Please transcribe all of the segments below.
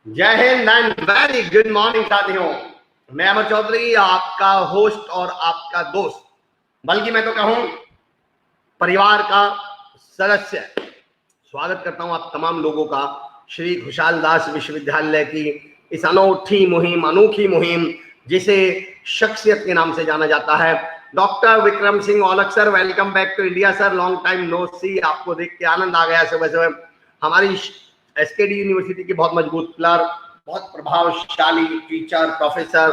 जय Hind and very good morning साथियों। मैं अमर चौधरी, आपका होस्ट और आपका दोस्त, बल्कि मैं तो कहूं परिवार का सदस्य, स्वागत करता हूं आप तमाम लोगों का श्री खुशहाल दास विश्वविद्यालय की इस अनोखी मुहिम, अनोखी मुहिम जिसे शख्सियत के नाम से जाना जाता है। Doctor Vikram Singh Aulakh sir, welcome back to India sir. Long time no see. आपको देख के आनंद आ गया सुबह सुबह। हमारी एसकेडी यूनिवर्सिटी के बहुत मजबूत पिलर, बहुत प्रभावशाली teacher, professor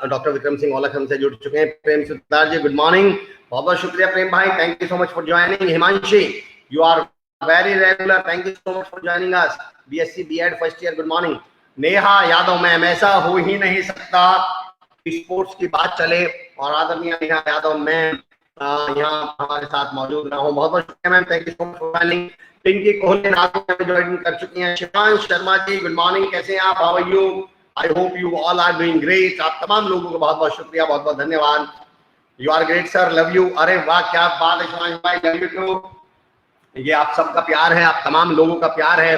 doctor Vikram Singh Aulakh हमसे जुड़ चुके हैं। Prem Sutar ji, good morning. बहुत बहुत शुक्रिया प्रेम भाई, thank you so much for joining. Himanshi, you are very regular, thank you so much for joining us. BSc BEd first year, good morning. Neha Yadav ma'am, ऐसा हो ही नहीं सकता स्पोर्ट्स की बात चले और आदरणीय नेहा यादव मैम यहाँ हमारे साथ मौजूद ना हो। बहुत बहुत शुक्रिया ma'am, thank you so much for joining. Pinky Kohli join कर चुकी हैं। शिवांश शर्मा जी, गुड मॉर्निंग, कैसे हैं आप? How are you? I hope you all are doing great. आप तमाम लोगों को बहुत बहुत शुक्रिया, बहुत बहुत धन्यवाद। You are great sir, love you. अरे वाह, क्या बात है शिवांश भाई, लव यू टू। ये आप सबका प्यार है, आप तमाम लोगों का प्यार है।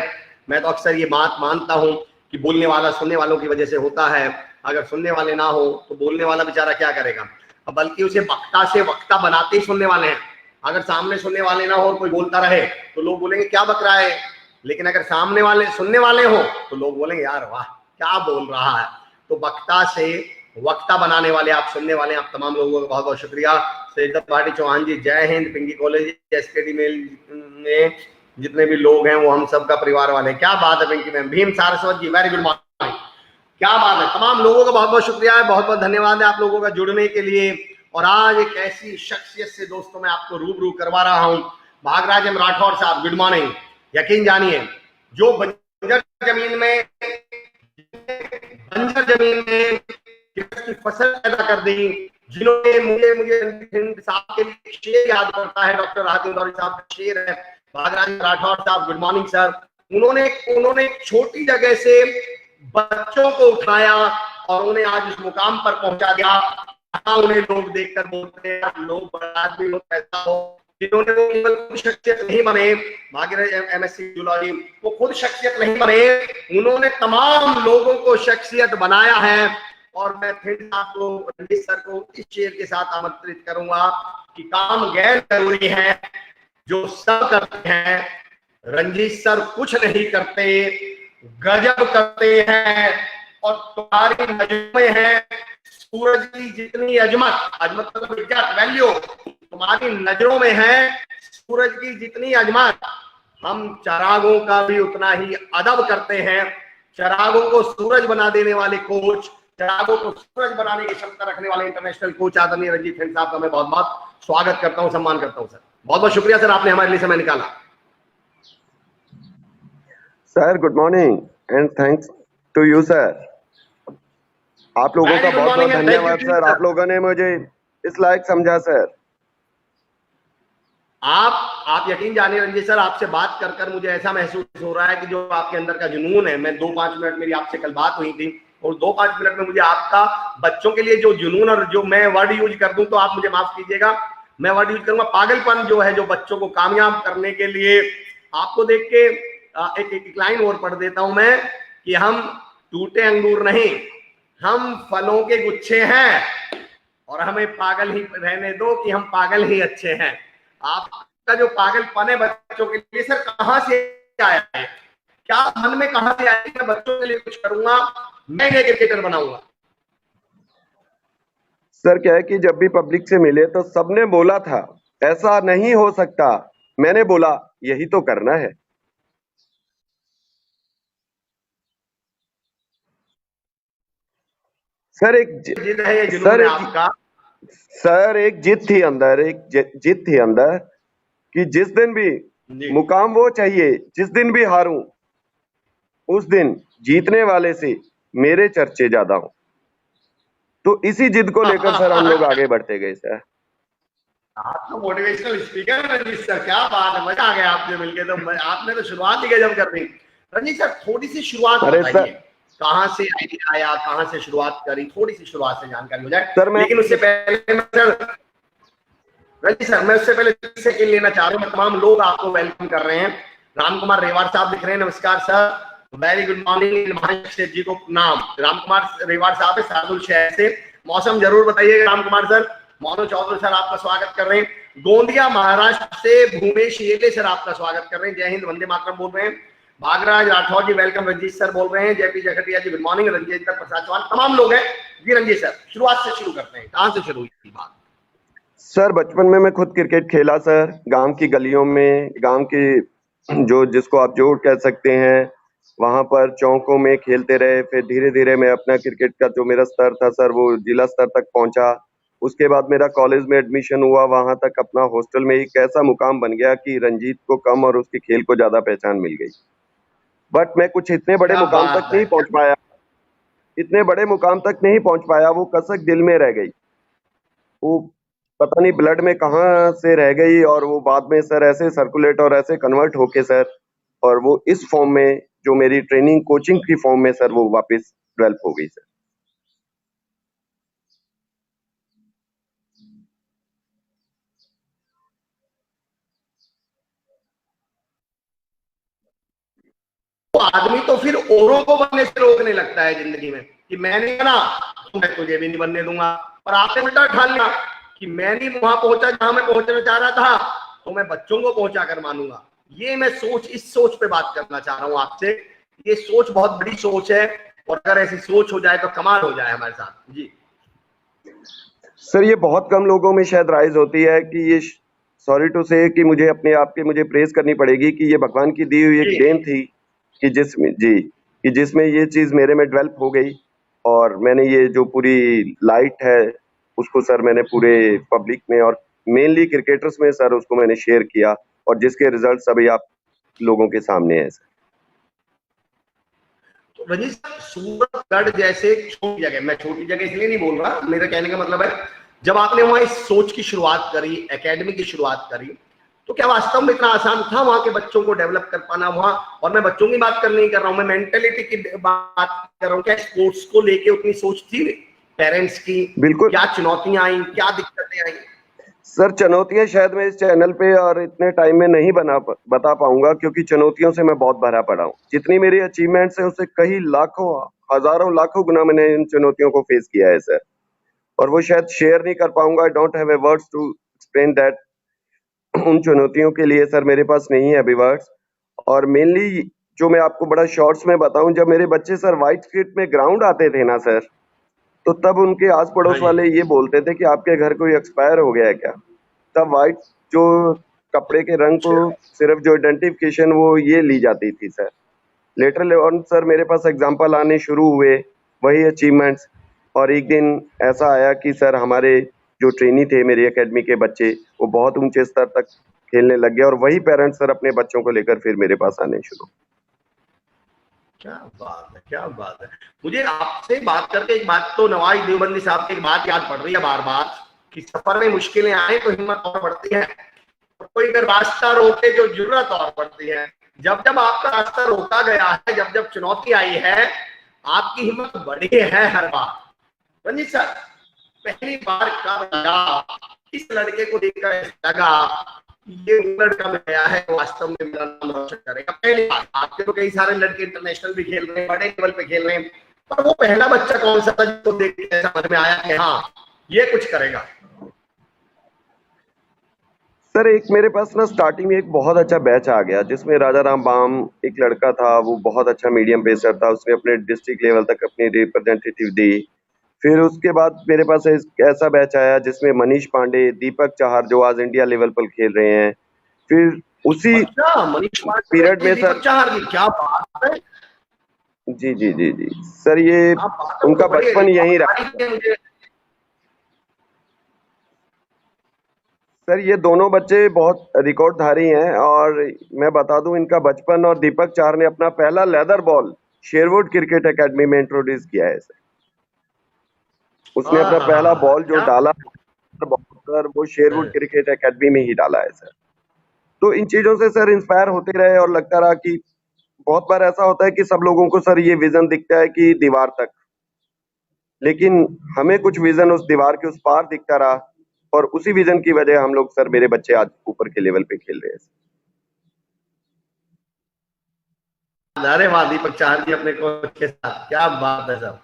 मैं तो अक्सर ये बात मानता हूँ कि बोलने वाला सुनने वालों की वजह से होता है। अगर सुनने वाले ना हो तो बोलने वाला बेचारा क्या करेगा, बल्कि उसे वक्ता से वक्ता बनाते ही सुनने वाले हैं। अगर सामने सुनने वाले ना हो और कोई बोलता रहे तो लोग बोलेंगे क्या बक रहा है, लेकिन अगर सामने वाले सुनने वाले हो तो लोग बोलेंगे यार वाह क्या बोल रहा है। तो वक्ता से वक्ता बनाने वाले आप, सुनने वाले आप तमाम लोगों का बहुत बहुत शुक्रिया। सेजल भाटी चौहान जी, जय हिंद। पिंकी कॉलेज एसकेडी में जितने भी लोग हैं वो हम सबका परिवार वाले। क्या बात है पिंकी मैम। भीम सारस्वत जी, वेरी गुड मॉर्निंग, क्या बात है। तमाम लोगों का बहुत बहुत शुक्रिया है, बहुत बहुत धन्यवाद है आप लोगों का जुड़ने के लिए। और आज एक ऐसी शख्सियत से दोस्तों मैं आपको रूबरू करवा रहा हूं, भागराज एम राठौर साहब, गुड मॉर्निंग। यकीन जानिए, जो बंजर जमीन में की फसल पैदा कर दी, जिन्होंने मुझे साहब के लिए शेर याद करता है, डॉक्टर राहत इंदौरी साहब का शेर है, भागराज राठौर साहब, गुड मॉर्निंग सर। उन्होंने छोटी जगह से बच्चों को उठाया और उन्हें आज इस मुकाम पर पहुंचा दिया। उन्हें लोग देखकर बोलते हैं लोग बड़ा आदमी हो, पैसा हो। जिन्होंने वो केवल खुद शख्सियत नहीं बने, भागीरथ एमएससी जूलॉजी, वो खुद शख्सियत नहीं बने, उन्होंने तमाम लोगों को शख्सियत बनाया है। और मैं फिर आपको रंजीत सर को इस शेर के साथ आमंत्रित करूंगा कि काम गैर जरूरी है, जो सब करते हैं। रंजीत सर कुछ नहीं करते, गजब करते हैं। और तुम्हारी नजरों में है सूरज की जितनी अजमत, अजमत मतलब इज्जत, वैल्यू, तुम्हारी नजरों में है सूरज की जितनी अजमत। हम चिरागों का भी उतना ही अदब करते हैं। चिरागों को सूरज बना देने वाले कोच, चिरागों को सूरज बनाने की क्षमता रखने वाले इंटरनेशनल कोच आदरणीय रंजीत सिंह साहब का मैं बहुत बहुत स्वागत करता हूं, सम्मान करता हूं सर। बहुत बहुत शुक्रिया सर, आपने हमारे लिए समय निकाला। Sir good morning and thanks to you sir. आप लोगों का बहुत बहुत धन्यवाद सर, आप लोगों ने मुझे इस लायक समझा सर। आप यकीन जानिए रंजीत सर, आपसे बात कर कर मुझे ऐसा महसूस हो रहा है कि जो आपके अंदर का जुनून है, मैं 2-5 मिनट मेरी आपसे कल बात हुई थी और 2-5 मिनट में मुझे आपका बच्चों के लिए जो जुनून, और जो मैं वर्ड यूज कर दूं तो आप मुझे माफ कीजिएगा, मैं वर्ड यूज करूंगा पागलपन, जो है जो बच्चों को कामयाब करने के लिए। आपको देख के एक लाइन और पढ़ देता हूं मैं कि हम टूटे अंगूर नहीं, हम फलों के गुच्छे हैं और हमें पागल ही रहने दो कि हम पागल ही अच्छे हैं। आपका जो पागलपन है बच्चों के लिए सर कहां से आया है, क्या मन में कहां से आया है? मैं बच्चों के लिए कुछ करूंगा, मैं इन्हें क्रिकेटर बनाऊंगा। सर क्या है कि जब भी पब्लिक से मिले तो सबने बोला था ऐसा नहीं हो सकता, मैंने बोला यही तो करना है। सर एक जिद है, ये जुनून है आपका। सर एक जिद थी अंदर, एक जिद थी अंदर कि जिस दिन भी मुकाम वो चाहिए, जिस दिन भी हारूं उस दिन जीतने वाले से मेरे चर्चे ज्यादा हों। तो इसी जिद को लेकर सर हम लोग आगे बढ़ते गए सर। आप तो मोटिवेशनल स्पीकर है रंजीत सर, क्या बात है, मजा आ गया आपसे मिलके। तो आपने तो शुरुआत ही गजब कर दी। रंजीत सर थोड़ी सी शुरुआत बताइए, कहां से आइडिया आया, कहां से शुरुआत करी, थोड़ी सी शुरुआत से जानकारी हो जाए सर। लेकिन उससे पहले रंजीत सर मैं उससे पहले सेकंड लेना चाह रहा हूं। मैं तमाम लोग आपको वेलकम कर रहे हैं। राम कुमार रेवाड़ साहब लिख रहे हैं, नमस्कार sir, very good morning, Mahesh सेठ जी को नाम। राम कुमार रेवाड़ साहब है शार्दुल शहर से। मौसम जरूर बताइएगा राम कुमार सर। मोनू चौधरी सर आपका स्वागत कर रहे हैं। गोंदिया महाराष्ट्र से भूमेश येले सर आपका स्वागत कर रहे हैं। जय हिंद, वंदे मातरम बोल रहे हैं। भागराज राठौर जी वेलकम। रंजीत सर बोल रहे हैं। जयपी जखटिया जी good morning. Ranjit sir, Prasad Chauhan, तमाम लोग हैं जी। रंजीत सर शुरुआत से शुरू करते हैं, कहां से शुरू हुई थी बात? सर बचपन में मैं खुद क्रिकेट खेला सर, गांव की गलियों में, गांव के जो जिसको आप जोड़ कह सकते हैं, वहां पर चौकों में खेलते रहे। फिर धीरे धीरे मैं अपना क्रिकेट का जो मेरा स्तर था सर वो जिला स्तर तक पहुंचा। उसके बाद मेरा कॉलेज में एडमिशन हुआ, वहां तक अपना हॉस्टल में एक ऐसा मुकाम बन गया कि रंजीत को कम और उसके खेल को ज्यादा पहचान मिल गई। बट मैं कुछ इतने बड़े क्या मुकाम बात तक नहीं है, पहुंच पाया, इतने बड़े मुकाम तक नहीं पहुंच पाया। वो कसक दिल में रह गई, वो पता नहीं ब्लड में कहाँ से रह गई, और वो बाद में सर ऐसे सर्कुलेट और ऐसे कन्वर्ट होके सर, और वो इस फॉर्म में जो मेरी ट्रेनिंग कोचिंग की फॉर्म में सर वो वापस डेवलप हो गई सर। तो आदमी तो फिर औरों को बनने से रोकने लगता है जिंदगी में कि मैं नहीं बना तो मैं तुझे भी नहीं बनने दूंगा। पर आपने उल्टा ठान लिया कि मैं नहीं वहां पहुंचा जहां मैं पहुंचना चाह रहा था, तो मैं बच्चों को पहुंचा कर मानूंगा। ये मैं सोच, इस सोच पे बात करना चाह रहा हूं आपसे। ये सोच बहुत बड़ी सोच है, और अगर ऐसी सोच हो जाए तो कमाल हो जाए हमारे साथ जी। सर ये बहुत कम लोगों में शायद राइज होती है कि ये, सॉरी टू से कि मुझे अपने आप की मुझे प्रेज करनी पड़ेगी कि ये भगवान की दी हुई एक देन थी कि जिसमें जी कि जिसमें ये चीज मेरे में डेवलप हो गई, और मैंने ये जो पूरी लाइट है उसको सर मैंने पूरे पब्लिक में और मेनली क्रिकेटर्स में सर उसको मैंने शेयर किया, और जिसके रिजल्ट अभी आप लोगों के सामने हैं सर। तो रंजीत साहब, सूरतगढ़ जैसे छोटी जगह, मैं छोटी जगह इसलिए नहीं बोल रहा, मेरा कहने का मतलब है जब आपने वहां इस सोच की शुरुआत करी, एकेडमी की शुरुआत करी, तो क्या वास्तव में इतना आसान था वहां के बच्चों को डेवलप कर पाना वहां? और मैं बच्चों की बात कर नहीं कर रहा हूं, मैं मेंटेलिटी की बात कर रहा हूं। क्या स्पोर्ट्स को लेके उतनी सोच थी पेरेंट्स की? बिल्कुल। क्या चुनौतियां आई, क्या दिक्कतें आई? सर चुनौतियां शायद मैं इस चैनल पे और इतने टाइम में नहीं बता पाऊंगा, क्योंकि चुनौतियों से मैं बहुत भरा पड़ा हूँ। जितनी मेरी अचीवमेंट्स है उससे कई लाखों हजारों लाखों गुना मैंने इन चुनौतियों को फेस किया है सर, और वो शायद शेयर नहीं कर पाऊंगा। I don't have a words to explain that. उन चुनौतियों के लिए सर मेरे पास नहीं है अभी वर्ड्स। और मेनली जो मैं आपको बड़ा शॉर्ट्स में बताऊं, जब मेरे बच्चे सर व्हाइट स्ट्रीट में ग्राउंड आते थे ना सर, तो तब उनके आस पड़ोस वाले ये बोलते थे कि आपके घर कोई एक्सपायर हो गया है क्या। तब व्हाइट जो कपड़े के रंग को सिर्फ जो आइडेंटिफिकेशन वो ये ली जाती थी सर। लेटर ऑन सर मेरे पास एग्जाम्पल आने शुरू हुए, वही अचीवमेंट्स। और एक दिन ऐसा आया कि सर हमारे जो ट्रेनी थे मेरी एकेडमी के बच्चे, वो बहुत ऊंचे स्तर तक खेलने लग गए, और वही पेरेंट्स सर अपने बच्चों को लेकर फिर मेरे पास आने शुरू। क्या बात है, क्या बात है। मुझे आपसे बात करके एक बात तो नवाज देवबंदी साहब की एक बात याद पड़ रही है बार बार कि सफर में मुश्किलें आए तो हिम्मत और बढ़ती है, कोई अगर रास्ता रोके जो जरूरत और बढ़ती है। जब जब आपका रास्ता रोका गया है, जब जब चुनौती आई है, आपकी हिम्मत बढ़ी है हर बार। रंजीत सर, पहली बार कब लगा, इस लड़के को देखकर लगा ये लड़का में आया है वास्तव में मेरा नाम रोशन करेगा? पहली बार, आपके तो कई सारे लड़के इंटरनेशनल भी खेल रहे हैं, बड़े लेवल पे खेल रहे हैं, पर वो पहला बच्चा कौन सा था जिसको देख के समझ में आया कि हाँ ये कुछ करेगा? सर एक मेरे पास ना स्टार्टिंग में एक बहुत अच्छा बैच आ गया, जिसमें राजा राम बाम एक लड़का था, वो बहुत अच्छा मीडियम पेसर था, उसने अपने डिस्ट्रिक्ट लेवल तक अपनी रिप्रेजेंटेटिव दी। फिर उसके बाद मेरे पास ऐसा बैच आया जिसमें मनीष पांडे, दीपक चाहर जो आज इंडिया लेवल पर खेल रहे हैं। फिर उसी अच्छा, मनीष पीरियड में दीपक सर, चाहर की क्या बात है। जी जी जी जी सर, ये उनका बचपन यहीं रहा सर। ये दोनों बच्चे बहुत रिकॉर्डधारी हैं, और मैं बता दूं इनका बचपन, और दीपक चाहर ने अपना पहला leather ball Sherwood cricket academy में इंट्रोड्यूस किया है सर। उसने अपना पहला बॉल जो डाला सर वो शेरवुड क्रिकेट एकेडमी में ही डाला है सर। तो इन चीजों से सर इंस्पायर होते रहे, और लगता रहा कि बहुत बार ऐसा होता है कि सब लोगों को सर ये विजन दिखता है कि दीवार तक, लेकिन हमें कुछ विजन उस दीवार के उस पार दिखता रहा, और उसी विजन की वजह हम लोग सर, मेरे बच्चे आज ऊपर के लेवल पे खेल रहे हैं। अरे वाह दीपक चाहर जी अपने कोच के साथ, क्या बात है सर।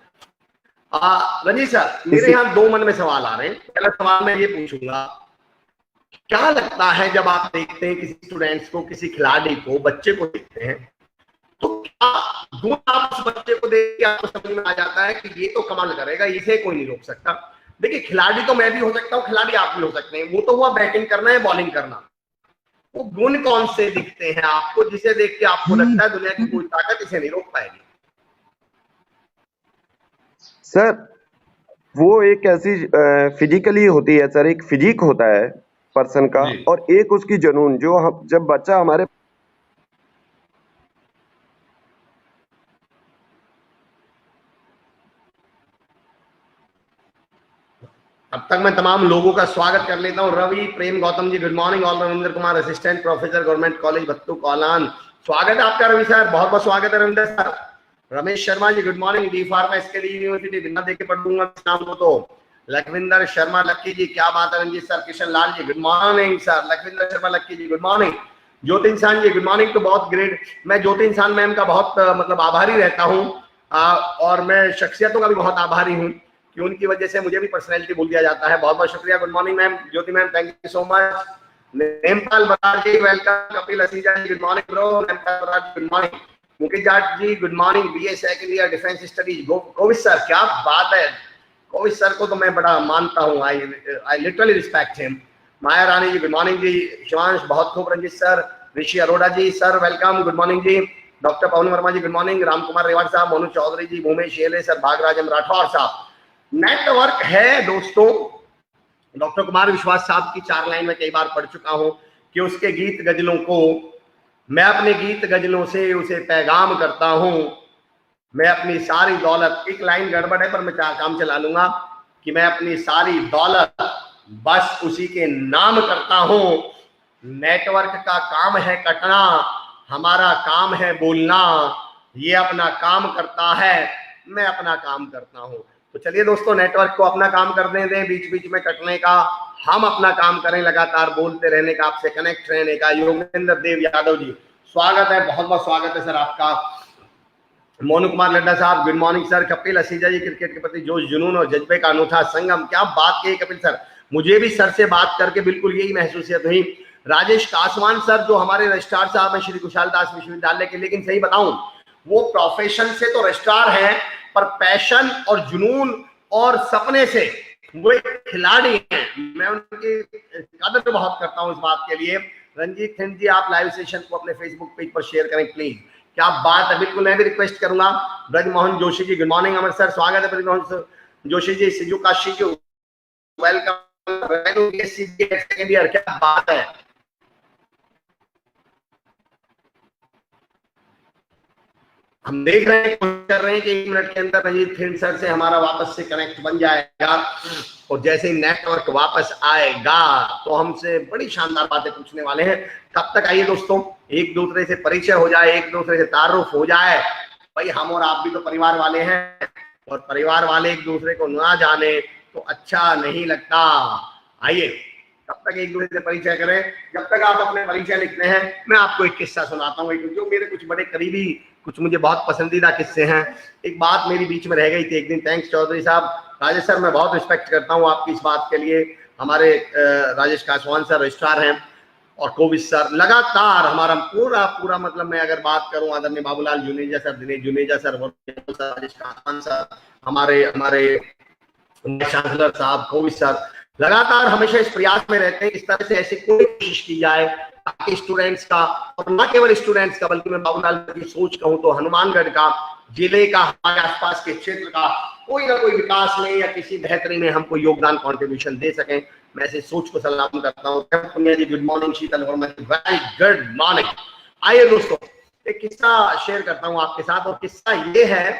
रंजीत सर, मेरे यहाँ दो मन में सवाल आ रहे हैं। पहला सवाल मैं ये पूछूंगा, क्या लगता है जब आप देखते हैं किसी स्टूडेंट्स को, किसी खिलाड़ी को, बच्चे को देखते हैं, तो क्या गुण आप उस बच्चे को देख के आपको समझ में आ जाता है कि ये तो कमाल करेगा, इसे कोई नहीं रोक सकता? देखिए, खिलाड़ी तो मैं भी हो सकता हूँ, खिलाड़ी आप भी हो सकते हैं, वो तो हुआ बैटिंग करना है, बॉलिंग करना। वो गुण कौन से दिखते हैं आपको जिसे देख के आपको लगता है दुनिया की कोई ताकत इसे नहीं रोक पाएगी? सर वो एक ऐसी फिजिकली होती है सर, एक फिजिक होता है पर्सन का, और एक उसकी जुनून, जो जब बच्चा हमारे अब तक मैं तमाम लोगों का स्वागत कर लेता हूं। Ravi Prem Gautam ji good morning. All Ravindra Kumar assistant professor government college Battu Kaulan, स्वागत है आपका रवि सर, बहुत बहुत स्वागत है Ravindra sir. Ramesh Sharma ji good morning. D pharma इसके लिए यूनिवर्सिटी बिना देखे पढ़ दूंगा नाम को तो। लखविंदर शर्मा लक्की जी, क्या बात है Ranjit sir. Kishan Lal ji good morning sir. Lakhwinder Sharma Lucky ji good morning. Jyoti Insan ji good morning. तो बहुत ग्रेट, मैं ज्योति इंसान मैम का बहुत मतलब आभारी रहता हूँ, और मैं शख्सियतों का भी बहुत आभारी हूँ कि उनकी वजह से मुझे भी पर्सनैलिटी बोल दिया जाता है। बहुत बहुत शुक्रिया। Good morning ma'am, Jyoti ma'am, thank you so much. Nempal Brar ji welcome. Kapil Aseeja ji good morning bro. Nempal Brar ji good morning. Mukesh Jat ji good morning. BA second year defence studies. Kovid sir, क्या बात है। कोविद सर को तो मैं बड़ा मानता हूँ, I literally respect him. Maya Rani ji good morning जी। शिवांश बहुत खूब। Ranjit sir. Rishi Arora ji sir welcome, good morning जी। Doctor Pawan Verma ji good morning. Ram Kumar Rewar साहब, मोनू चौधरी जी, भूमेश शेले सर, भागराजम राठौर साहब। नेटवर्क है दोस्तों। डॉक्टर कुमार विश्वास साहब की 4 लाइन में कई बार पढ़ चुका हूं कि उसके गीत गजलों को मैं अपने गीत गजलों से उसे पैगाम करता हूं। मैं अपनी सारी दौलत, एक लाइन गड़बड़ है पर मैं काम चला लूंगा, कि मैं अपनी सारी दौलत बस उसी के नाम करता हूं। नेटवर्क का काम है कटना, हमारा काम है बोलना। ये अपना काम करता है, मैं अपना काम करता हूं। तो चलिए दोस्तों, नेटवर्क को अपना काम करने दें, बीच बीच में कटने का, हम अपना काम करें, लगातार बोलते रहने का, आपसे कनेक्ट रहने का। योगेंद्र देव यादव जी स्वागत है, बहुत बहुत स्वागत है सर आपका। मोनू कुमार लड्डा साहब good morning sir. Kapil Aseeja ji, cricket के प्रति जोश, जुनून और जज्बे का अनूठा संगम, क्या बात कही कपिल सर। मुझे भी सर से बात करके बिल्कुल यही महसूसियत हुई। राजेश कासवान सर जो हमारे रजिस्ट्रार साहब हैं श्री कुशाल दास विश्वविद्यालय के, लेकिन सही बताऊं वो प्रोफेशन से तो रजिस्ट्रार हैं, पर पैशन और जुनून और सपने से वो एक खिलाड़ी हैं। मैं उनकी कदर बहुत करता हूं इस बात के लिए। रंजीत सिंह जी, आप लाइव सेशन को अपने फेसबुक पेज पर शेयर करें प्लीज, क्या बात है। बिल्कुल मैं भी रिक्वेस्ट करूंगा। Brijmohan Joshi ji good morning. अमर सर स्वागत है। ब्रजमोहन जोशी जी, सिजु Kashi ji welcome. Second year, क्या बात है। हम देख रहे हैं, कोशिश कर रहे हैं कि 1 मिनट के अंदर रंजीत सिंह सर से हमारा वापस से कनेक्ट बन जाएगा, और जैसे ही नेटवर्क वापस आएगा तो हमसे बड़ी शानदार बातें पूछने वाले हैं। तब तक आइए दोस्तों, एक दूसरे से परिचय हो जाए, एक दूसरे से तारुफ हो जाए। भाई हम और आप भी तो परिवार वाले हैं, और परिवार वाले एक दूसरे को ना जाने तो अच्छा नहीं लगता। आइए तब तक एक दूसरे से परिचय करें। जब तक आप अपने परिचय लिखते हैं, मैं आपको एक किस्सा सुनाता हूँ, जो मेरे कुछ बड़े करीबी, कुछ मुझे बहुत पसंदीदा किस्से हैं। एक बात मेरी बीच में रह गई थी एक दिन। थैंक्स चौधरी साहब। राजेश सर, मैं बहुत रिस्पेक्ट करता हूँ आपकी इस बात के लिए। हमारे राजेश कासवान सर रजिस्ट्रार हैं, और कोविद सर लगातार हमारा पूरा मतलब मैं अगर बात करूं, आदरणीय Babulal Juneja sir, Dinesh Juneja sir, Rajesh Kaswan sir, हमारे चांसलर साहब, कोविद सर, लगातार हमेशा इस प्रयास में रहते हैं इस तरह से ऐसी कोई कोशिश की जाए ताकि स्टूडेंट्स का, और न केवल स्टूडेंट्स का बल्कि मैं बाबूलाल की सोच कहूं तो हनुमानगढ़ का, जिले का, हमारे आसपास के क्षेत्र का कोई ना कोई विकास में या किसी बेहतरी में हम कोई योगदान कंट्रीब्यूशन दे सकें। मैं ऐसे सोच को सलाम करता हूँ। पुनिया जी गुड मॉर्निंग। शीतल वर्मा जी वेरी गुड मॉर्निंग। आइए दोस्तों, एक किस्सा शेयर करता हूँ आपके साथ, और किस्सा ये है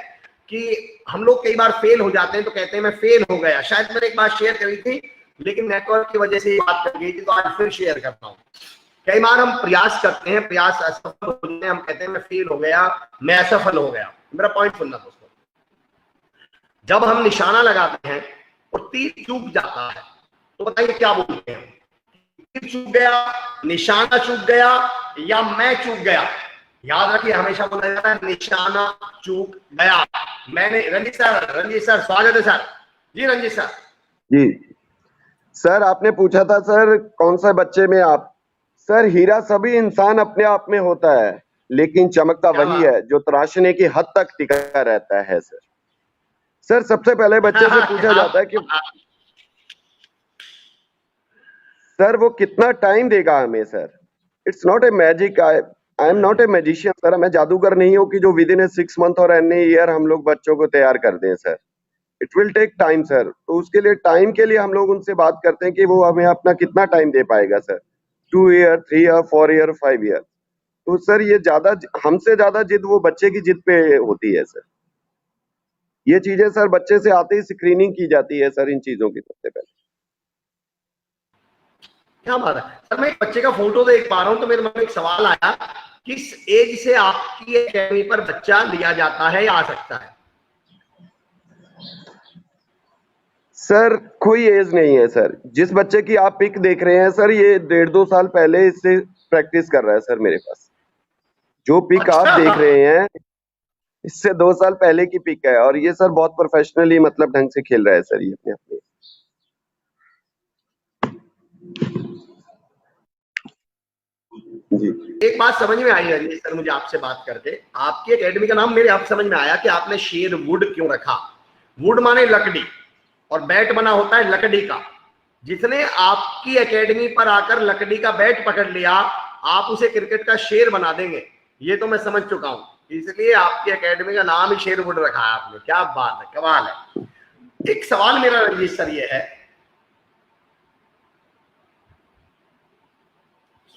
कि हम लोग कई बार फेल हो जाते हैं तो कहते हैं मैं फेल हो गया। शायद मैंने एक बार शेयर करी थी, लेकिन नेटवर्क की वजह से ये बात कर गई थी, तो आज फिर शेयर करता हूँ। कई बार हम प्रयास करते हैं, प्रयास असफल होते हैं, हम कहते हैं मैं फेल हो गया, मैं असफल हो गया। मेरा पॉइंट सुनना दोस्तों, जब हम निशाना लगाते हैं और तीर चूक जाता है तो बताइए क्या बोलते हैं? तीर चूक गया, निशाना चूक गया, या मैं चूक गया? याद रखिए, हमेशा बोला जाता है निशाना चूक गया। मैंने रंजीत सर स्वागत है सर। जी रंजीत सर। जी सर, आपने पूछा था सर कौन सा बच्चे में आप, सर हीरा सभी इंसान अपने आप में होता है, लेकिन चमकता वही है जो तराशने की हद तक टिका रहता है। सर सबसे पहले बच्चे से पूछा जाता है कि सर वो कितना टाइम देगा हमें। Sir it's not a magic, I am not a magician sir. मैं जादूगर नहीं हूं कि जो विद इन ए 6 मंथ और एन ईयर हम लोग बच्चों को तैयार कर दें सर। It will take time sir. तो उसके लिए टाइम के लिए हम लोग उनसे बात करते हैं कि वो हमें अपना कितना टाइम दे पाएगा sir. 2 year, 3 year, 4 year, 5 year. तो सर ये ज्यादा, हमसे ज्यादा जिद वो बच्चे की जिद पे होती है सर। ये चीजें सर बच्चे से आते ही स्क्रीनिंग की जाती है सर इन चीजों की सबसे पहले। क्या बात है सर। मैं एक बच्चे का फोटो देख पा रहा हूं तो मेरे मन में एक सवाल आया, किस एज से आपकी एकेडमी पर बच्चा लिया जाता है या आ सकता है? सर कोई एज नहीं है सर। जिस बच्चे की आप पिक देख रहे हैं सर, ये 1.5-2 साल पहले इससे प्रैक्टिस कर रहा है सर मेरे पास। जो पिक आप देख रहे हैं इससे 2 साल पहले की पिक है, और ये सर बहुत प्रोफेशनली मतलब ढंग से खेल रहा है सर ये अपने अपने। जी एक बात समझ में आई रंजीत सर मुझे आपसे बात करके, आपकी एकेडमी का नाम मेरे आप समझ में आया कि आपने शेर वुड क्यों रखा। वुड माने लकड़ी, और बैट बना होता है लकड़ी का। जिसने आपकी एकेडमी पर आकर लकड़ी का बैट पकड़ लिया, आप उसे क्रिकेट का शेर बना देंगे, ये तो मैं समझ चुका हूं। इसलिए आपकी एकेडमी का नाम ही शेर वुड रखा है आपने। क्या बात है, कमाल है। एक सवाल मेरा रंजीत सर ये है,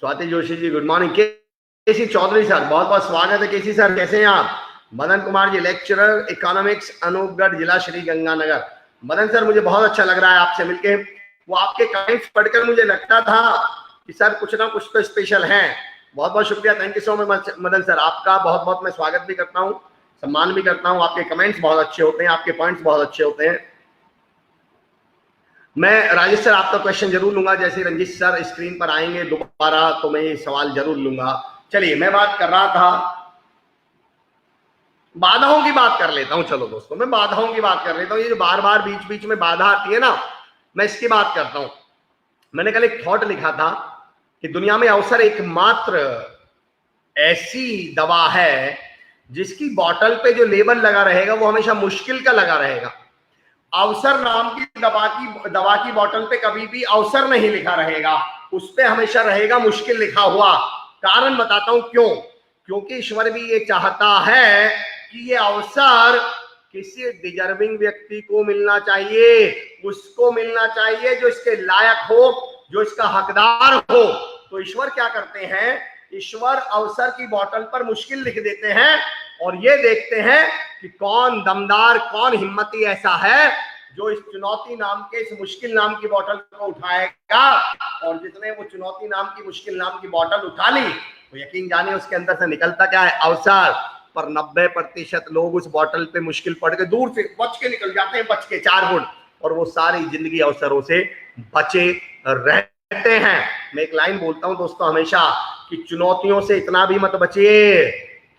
स्वाति जोशी जी गुड मॉर्निंग। केसी चौधरी सर बहुत बहुत स्वागत है। केसी सर कैसे हैं आप? मदन कुमार जी लेक्चरर इकोनॉमिक्स अनूपगढ़ जिला श्री गंगानगर। मदन सर मुझे बहुत अच्छा लग रहा है आपसे मिलके। वो आपके कमेंट्स पढ़कर मुझे लगता था कि सर कुछ ना कुछ तो स्पेशल है। बहुत बहुत शुक्रिया, thank you so much Madan sir. आपका बहुत बहुत मैं स्वागत भी करता हूँ, सम्मान भी करता हूँ। आपके कमेंट्स बहुत अच्छे होते हैं, आपके पॉइंट्स बहुत अच्छे होते हैं। मैं राजेश सर आपका क्वेश्चन जरूर लूंगा, जैसे रंजीत सर स्क्रीन पर आएंगे दोबारा तो मैं ये सवाल जरूर लूंगा। चलिए मैं बात कर रहा था, बाधाओं की बात कर लेता हूं। चलो दोस्तों मैं बाधाओं की बात कर लेता हूं। ये जो बार बार बीच बीच में बाधा आती है ना, मैं इसकी बात करता हूं। मैंने कल एक थॉट लिखा था कि दुनिया में अवसर एकमात्र ऐसी दवा है जिसकी बॉटल पे जो लेबल लगा रहेगा वो हमेशा मुश्किल का लगा रहेगा। अवसर नाम की दवा की बोतल पे कभी भी अवसर नहीं लिखा रहेगा, उस पे हमेशा रहेगा मुश्किल लिखा हुआ। कारण बताता हूं क्यों। क्योंकि ईश्वर भी ये चाहता है कि ये अवसर किसी डिजर्विंग व्यक्ति को मिलना चाहिए, उसको मिलना चाहिए जो इसके लायक हो, जो इसका हकदार हो। तो ईश्वर क्या करते हैं, ईश्वर अवसर की बोतल पर मुश्किल लिख देते हैं और ये देखते हैं कि कौन दमदार, कौन हिम्मती ऐसा है जो इस चुनौती नाम के, इस मुश्किल नाम की बोतल को उठाएगा। और जिसने वो चुनौती नाम की, मुश्किल नाम की बोतल उठा ली तो यकीन जानिए उसके अंदर से निकलता क्या है, अवसर। पर 90% लोग उस बोतल पे मुश्किल पड़ के दूर से बच के निकल जाते हैं, बच के 4 फुट, और वो सारी जिंदगी अवसरों से बचे रहते हैं। मैं एक लाइन बोलता हूं दोस्तों हमेशा कि चुनौतियों से इतना भी मत बचिए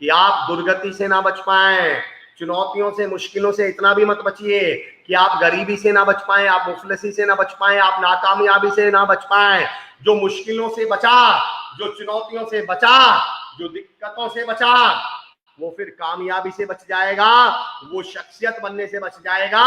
कि आप दुर्गति से ना बच पाए। चुनौतियों से, मुश्किलों से इतना भी मत बचिए कि आप गरीबी से ना बच पाए, आप मुफलिसी से ना बच पाए, आप नाकामयाबी से ना बच पाए। जो मुश्किलों से बचा, जो चुनौतियों से बचा, जो दिक्कतों से बचा, वो फिर कामयाबी से बच जाएगा, वो शख्सियत बनने से बच जाएगा,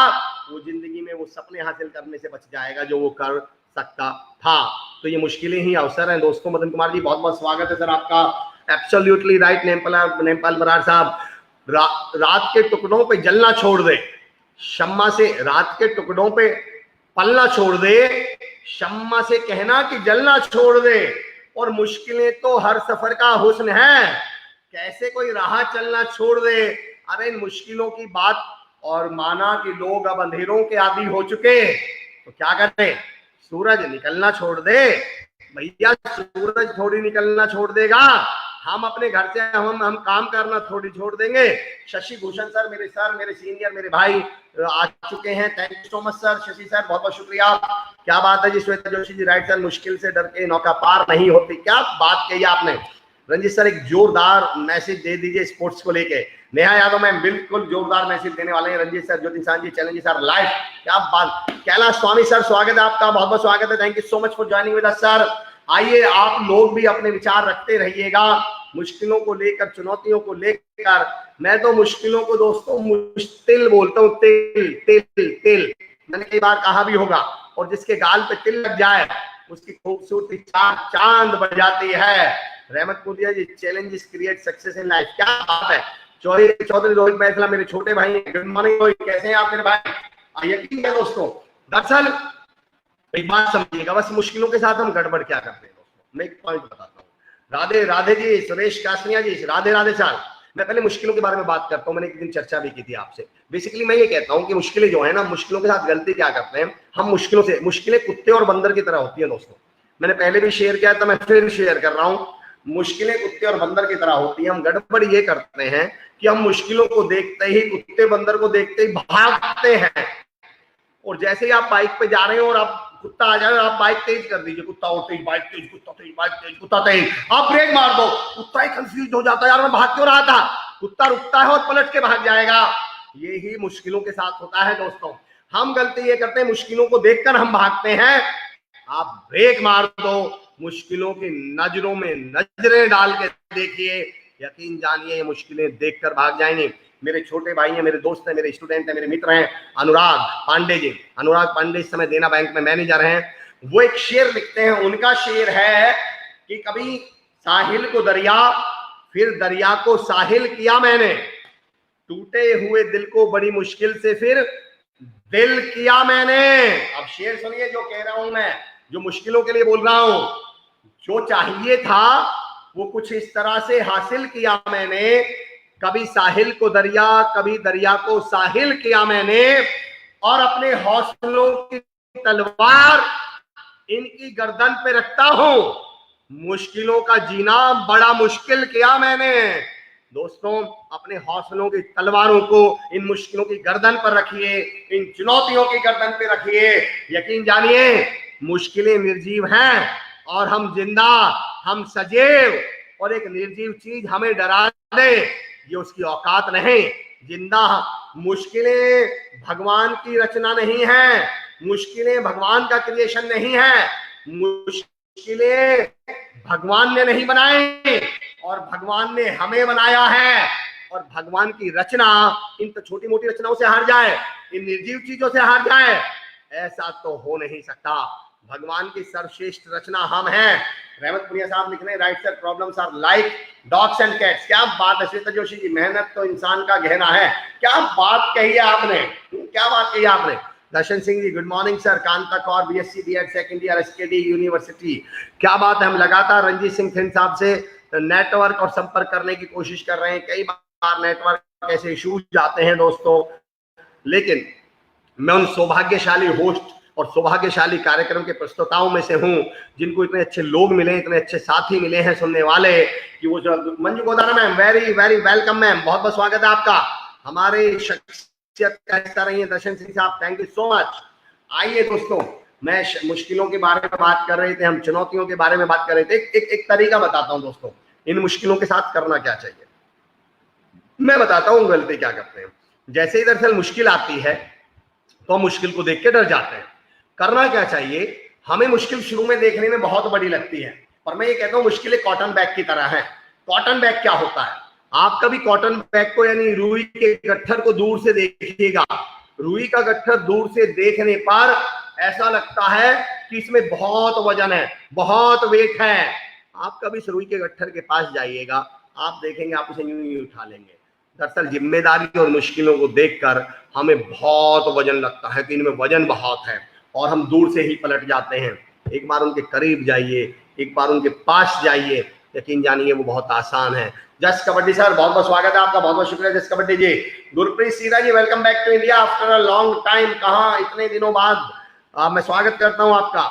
वो जिंदगी में वो सपने हासिल करने से बच जाएगा जो वो कर सकता था। तो ये मुश्किलें ही अवसर हैं दोस्तों। मदन कुमार जी बहुत बहुत स्वागत है सर आपका। एब्सोल्युटली राइट नेपाल बरार साहब। रात के टुकड़ों पे जलना छोड़ दे, शम्मा से रात के टुकड़ों पे पलना छोड़ दे, शम्मा से कहना कि जलना छोड़ दे। और मुश्किलें तो हर सफर का हुस्न है, कैसे कोई राह चलना छोड़ दे। अरे इन मुश्किलों की बात, और माना कि लोग अब अंधेरों के आदी हो चुके तो क्या करें, सूरज निकलना छोड़ दे। भैया सूरज थोड़ी निकलना छोड़ देगा, हम अपने घर से हम काम करना थोड़ी छोड़ देंगे। शशि भूषण सर, मेरे सीनियर, मेरे भाई आ चुके हैं। Thank you so much sir, Shashi sir बहुत बहुत शुक्रिया। क्या बात है जी, श्वेता जोशी जी राइट सर, मुश्किल से डर के नौका पार नहीं होती। क्या बात कही आपने। रंजीत सर एक जोरदार मैसेज दे दीजिए स्पोर्ट्स को लेके। नेहा यादव मैम बिल्कुल जोरदार मैसेज देने वाले हैं। रंजीत सर, ज्योति सांझी, चैलेंज सर लाइव, क्या बात। कैलाश स्वामी सर स्वागत है आपका, बहुत बहुत स्वागत है, thank you so much for joining with us sir. आइए आप लोग भी अपने विचार रखते रहिएगा मुश्किलों को लेकर, चुनौतियों को लेकर। मैं तो मुश्किलों को दोस्तों मुश्किल बोलता हूँ, तिल तिल तिल, मैंने कई बार कहा भी होगा। और जिसके गाल पे तिल लग जाए उसकी खूबसूरती चांद बढ़ जाती है। Rahmat Pudiya ji, challenges create success in life, क्या बात है। चौधरी रोहित बैसला मेरे छोटे भाई, गुड मॉर्निंग रोहित, कैसे हैं आप मेरे भाई। यकीन है दोस्तों, दरअसल एक बात समझिएगा, बस मुश्किलों के साथ हम गड़बड़ क्या करते हैं दोस्तों। मैं एक पॉइंट बताता हूँ। राधे राधे जी, सुरेश कासनिया जी, राधे राधे सर। मैं पहले मुश्किलों के बारे में बात करता हूँ, मैंने एक दिन चर्चा भी की थी आपसे। बेसिकली मैं ये कहता हूँ कि मुश्किलें जो है ना, मुश्किलों के साथ गलती क्या करते हैं हम, मुश्किलें कुत्ते और बंदर की तरह होती है दोस्तों। मैंने पहले भी शेयर किया था, मैं फिर शेयर कर रहा हूँ। मुश्किलें कुत्ते और बंदर की तरह होती है। हम गड़बड़ ये करते हैं कि हम मुश्किलों को देखते ही, कुत्ते बंदर को देखते ही भागते हैं। और जैसे ही आप बाइक पे जा रहे हो और आप कुत्ता आ जाए, आप बाइक तेज कर दीजिए, कुत्ता और तेज, बाइक तेज, कुत्ता तेज, बाइक तेज, कुत्ता तेज, आप ब्रेक मार दो, कुत्ता ही कंफ्यूज हो जाता है, यार मैं भाग क्यों रहा था। कुत्ता रुकता है और पलट के भाग जाएगा। यही मुश्किलों के साथ होता है दोस्तों। हम गलती ये करते हैं, मुश्किलों को देखकर हम भागते हैं। आप ब्रेक मार दो, मुश्किलों की नजरों में नजरें डाल के देखिए, यकीन जानिए ये मुश्किलें देखकर भाग जाएंगे। मेरे छोटे भाई हैं, मेरे दोस्त हैं, मेरे स्टूडेंट हैं, मेरे मित्र हैं, अनुराग पांडे जी। अनुराग पांडे इस समय देना बैंक में मैनेजर हैं। वो एक शेर लिखते हैं, उनका शेर है कि कभी साहिल को दरिया, फिर दरिया को साहिल किया मैंने, टूटे हुए दिल को बड़ी मुश्किल से फिर दिल किया मैंने। अब शेर सुनिए जो कह रहा हूं मैं, जो मुश्किलों के लिए बोल रहा हूं। जो चाहिए था वो कुछ इस तरह से हासिल किया मैंने, कभी साहिल को दरिया, कभी दरिया को साहिल किया मैंने, और अपने हौसलों की तलवार इनकी गर्दन पे रखता हूं। मुश्किलों का जीना बड़ा मुश्किल किया मैंने। दोस्तों, अपने हौसलों की तलवारों को इन मुश्किलों की गर्दन पर रखिए, इन चुनौतियों की गर्दन पे रखिए। यकीन जानिए मुश्किलें निर्जीव हैं और हम जिंदा, हम सजीव। और एक निर्जीव चीज हमें डरा दे, ये उसकी औकात नहीं। जिंदा, मुश्किलें भगवान की रचना नहीं है, मुश्किलें भगवान का क्रिएशन नहीं है, मुश्किलें भगवान ने नहीं बनाई और भगवान ने हमें बनाया है। और भगवान की रचना इन तो छोटी मोटी रचनाओं से हार जाए, इन निर्जीव चीजों से हार जाए, ऐसा तो हो नहीं सकता। भगवान की सर्वश्रेष्ठ रचना हम हैं। रहमत पुनिया साहब लिख रहे हैं, right sir, problems are like dogs and cats. क्या बात है श्वेता जोशी जी, मेहनत तो इंसान का गहना है। क्या बात कही है आपने, क्या बात कही आपने। Darshan Singh ji, good morning sir. Kanta Kaur, BSc BEd second year, SKD university. क्या बात है। हम लगातार रंजीत सिंह थिंद साहब से नेटवर्क और संपर्क करने की कोशिश कर रहे हैं। कई बार नेटवर्क ऐसे इश्यूज आते हैं दोस्तों, लेकिन मैं उन सौभाग्यशाली होस्ट और सौभाग्यशाली कार्यक्रम के प्रस्तुताओं में से हूं जिनको इतने अच्छे लोग मिले, इतने अच्छे साथी मिले हैं सुनने वाले, कि वो जो Manju Godara ma'am, very very welcome ma'am, बहुत बहुत स्वागत है आपका। हमारे शख्सियत का हिस्सा रही है। दर्शन सिंह साहब, थैंक यू सो मच। आइए दोस्तों, मैं मुश्किलों के बारे में बात कर रहे थे, हम चुनौतियों के बारे में बात कर रहे थे। एक तरीका बताता हूं दोस्तों, इन मुश्किलों के साथ करना क्या चाहिए। मैं बताता हूं गलती क्या करते हैं। जैसे ही दरअसल मुश्किल आती है तो हम मुश्किल को देख के डर जाते हैं। करना क्या चाहिए, हमें मुश्किल शुरू में देखने में बहुत बड़ी लगती है, पर मैं ये कहता हूं मुश्किलें कॉटन बैग की तरह है। कॉटन बैग क्या होता है, आप कभी कॉटन बैग को यानी रुई के गट्ठर को दूर से देखिएगा। रुई का गट्ठर दूर से देखने पर ऐसा लगता है कि इसमें बहुत वजन है, बहुत वेट है। आप कभी इस रुई के गट्ठर के पास जाइएगा, आप देखेंगे आप उसे यूं ही उठा लेंगे। दरअसल जिम्मेदारी और मुश्किलों को देखकर हमें बहुत वजन लगता है कि इनमें वजन बहुत है, और हम दूर से ही पलट जाते हैं। एक बार उनके करीब जाइए, एक बार उनके पास जाइए, यकीन जानिए वो बहुत आसान है। जस कबड्डी सर, बहुत बहुत स्वागत है आपका, बहुत बहुत शुक्रिया जस kabaddi ji. Gurpreet Seera ji, welcome back to India after a long time. कहाँ इतने दिनों बाद मैं स्वागत करता हूं आपका।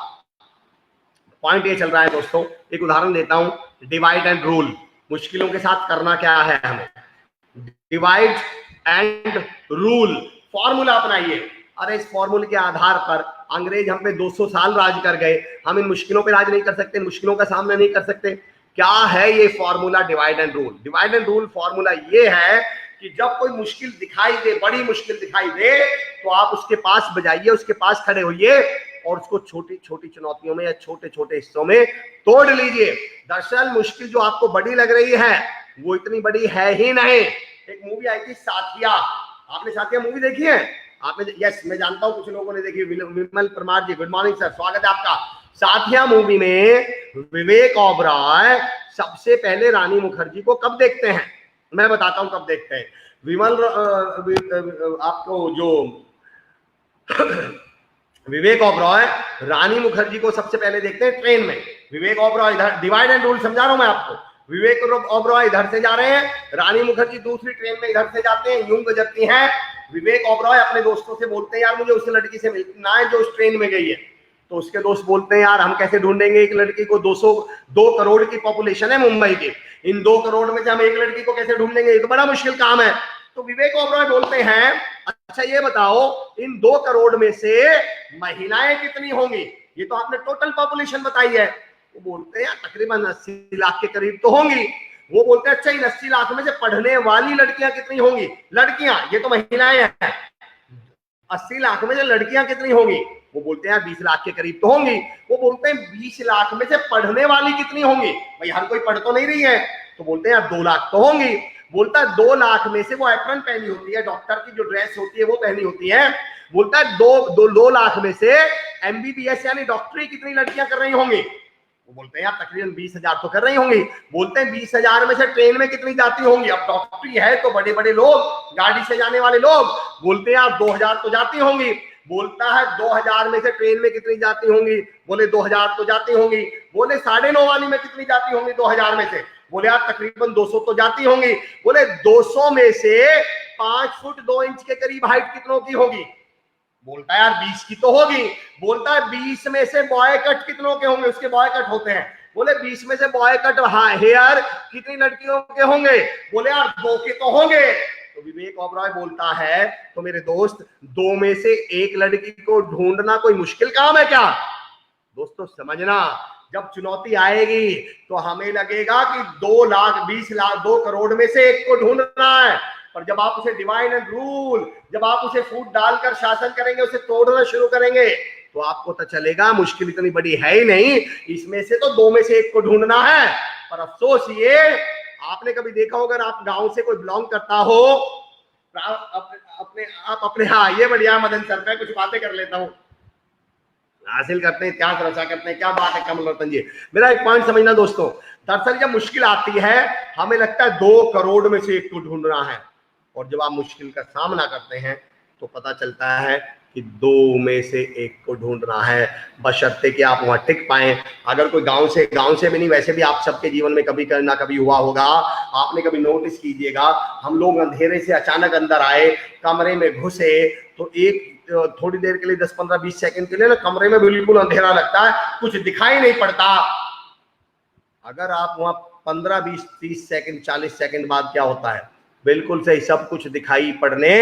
पॉइंट ये चल रहा है दोस्तों, एक उदाहरण देता हूं, डिवाइड एंड रूल। मुश्किलों के साथ करना क्या है हमें, डिवाइड एंड रूल, फॉर्मूला अपनाइए। अरे इस फॉर्मूले के आधार पर अंग्रेज हम पे 200 साल राज कर गए, हम इन मुश्किलों पे राज नहीं कर सकते, इन मुश्किलों का सामना नहीं कर सकते क्या है ये formula divide and rule? Divide and rule formula ये है कि जब कोई मुश्किल दिखाई दे, बड़ी मुश्किल दिखाई दे, तो आप उसके पास बजाइए, उसके पास खड़े होइए और उसको छोटी छोटी चुनौतियों में या छोटे छोटे हिस्सों में तोड़ लीजिए। दरअसल मुश्किल जो आपको बड़ी लग रही है वो इतनी बड़ी है ही नहीं। एक मूवी आई थी साथिया, आपने साथिया मूवी देखी है? आपने? यस, मैं जानता हूं कुछ लोगों ने देखी। विमल परमार जी, गुड मॉर्निंग सर, स्वागत है आपका। साथिया मूवी में विवेक ओबरॉय सबसे पहले रानी मुखर्जी को कब देखते हैं? मैं बताता हूं कब देखते हैं। विमल आपको जो विवेक ओबरॉय रानी मुखर्जी को सबसे पहले देखते हैं ट्रेन में। विवेक ओबरॉय इधर, डिवाइड एंड रूल समझा रहा हूं मैं आपको। विवेक ओबरॉय इधर से जा रहे हैं, रानी मुखर्जी दूसरी ट्रेन में इधर से जाते हैं, यूं गुजरती हैं। विवेक ओबरॉय अपने दोस्तों से बोलते हैं यार मुझे उस लड़की से मिलना है जो उस ट्रेन में गई है। तो उसके दोस्त बोलते हैं यार हम कैसे ढूंढेंगे एक लड़की को, 2 करोड़ की पॉपुलेशन है मुंबई की, इन 2 करोड़ में से हम एक लड़की को कैसे ढूंढेंगे, ये तो बड़ा मुश्किल काम है। तो विवेक ओबरॉय बोलते हैं अच्छा ये बताओ इन 2 करोड़ में से महिलाएं कितनी होंगी? ये तो आपने टोटल पॉपुलेशन बताई है। वो बोलते हैं तकरीबन 80 लाख के करीब तो होंगी। वो बोलते हैं अच्छा इन 80 लाख में से पढ़ने वाली लड़कियां कितनी होंगी? लड़कियां, ये तो महिलाएं हैं। 80 लाख में से लड़कियां कितनी होंगी? वो बोलते हैं 20 लाख के करीब तो होंगी। वो बोलते हैं 20 लाख में से पढ़ने वाली कितनी होंगी? भाई हर कोई पढ़ तो नहीं रही है। तो बोलते हैं 2 लाख तो होंगी। बोलता है 2 लाख में से वो एप्रन पहनी होती है, डॉक्टर की जो ड्रेस होती है वो पहनी होती है। बोलता है 2 लाख में से एमबीबीएस यानी डॉक्टरी कितनी लड़कियां कर रही होंगी? वो बोलते हैं यार तकरीबन 20,000 तो कर रही होंगी। बोलते हैं 20,000 में से ट्रेन में कितनी जाती होंगी? अब डॉक्टरी है तो बड़े बड़े लोग, गाड़ी से जाने वाले लोग, बोलते हैं यार 2,000 तो जाती होंगी। बोलता है 2,000 में से ट्रेन में कितनी जाती होंगी? बोले 2,000 तो जाती होंगी। बोले 9.5 वाली में कितनी जाती होंगी 2,000 में से? बोले यार तकरीबन 200 तो जाती होंगी। बोले 200 में से 5 फुट 2 इंच के करीब हाइट कितनों की होगी? बोलता है यार 20 की तो होगी। बोलता है 20 में से बॉय कट कितनों के होंगे? उसके बॉय कट होते हैं। बोले 20 में से बॉय कट हेयर कितनी लड़कियों के होंगे? बोले यार 2 के तो होंगे। तो विवेक ओबरॉय बोलता है तो मेरे दोस्त 2 में से 1 लड़की को ढूंढना कोई मुश्किल काम है क्या? दोस्तों समझना, जब चुनौती आएगी तो हमें लगेगा कि 2 करोड़ में से 1 को ढूंढना है, पर जब आप उसे डिवाइड एंड रूल, जब आप उसे फूट डालकर शासन करेंगे, उसे तोड़ना शुरू करेंगे, तो आपको तो चलेगा मुश्किल इतनी बड़ी है ही नहीं, इसमें से तो 2 में से 1 को ढूंढना है। पर अफसोस ये, आपने कभी देखा हो अगर आप गांव से कोई बिलोंग करता हो, अपने हाँ ये बढ़िया मदन सर, मैं कुछ बातें कर लेता हूँ, हासिल करते हैं, इतिहास रचा करते हैं। क्या बात है कमल रतन जी। मेरा एक पॉइंट समझना दोस्तों, दरअसल जब मुश्किल आती है हमें लगता है 2 करोड़ में से 1 को ढूंढना है, और जब आप मुश्किल का सामना करते हैं तो पता चलता है कि 2 में से 1 को ढूंढना है, बशर्ते कि आप वहां टिक पाए। अगर कोई गांव से भी नहीं, वैसे भी आप सबके जीवन में कभी ना कभी हुआ होगा, आपने कभी नोटिस कीजिएगा, हम लोग अंधेरे से अचानक अंदर आए, कमरे में घुसे, तो एक थोड़ी देर के लिए 10, 15, 20 सेकंड के लिए ना कमरे में बिल्कुल अंधेरा लगता है, कुछ दिखाई नहीं पड़ता। अगर आप वहां 15, 20, 30 सेकंड, 40 सेकंड बाद क्या होता है? बिल्कुल सही, सब कुछ दिखाई पड़ने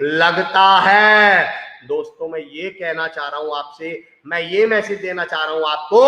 लगता है। दोस्तों मैं ये कहना चाह रहा हूं आपसे, मैं ये मैसेज देना चाह रहा हूं आपको,